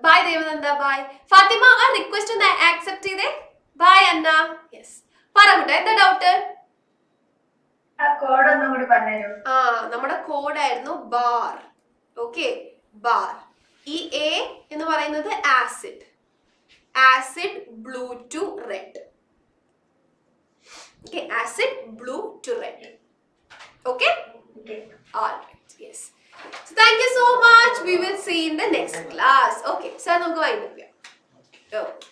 Bye Devananda, bye. Fathima ആ റിക്വസ്റ്റ് ഒന്ന് ആക്സെപ്റ്റ് ചെയ്തേ. By Anna. യെസ്, പറ കുട്ടാ, എന്താ ഡൗട്ട്? നമ്മുടെ കോഡായിരുന്നു ബാർ. Okay, bar. ഈ എ എന്ന് പറയുന്നത് acid, acid blue to red. Okay, acid blue to red. Okay, alright, yes. So thank you so much. We will see in the next class. Okay, sir, നമുക്ക് wind up ചെയ്യാം. Okay.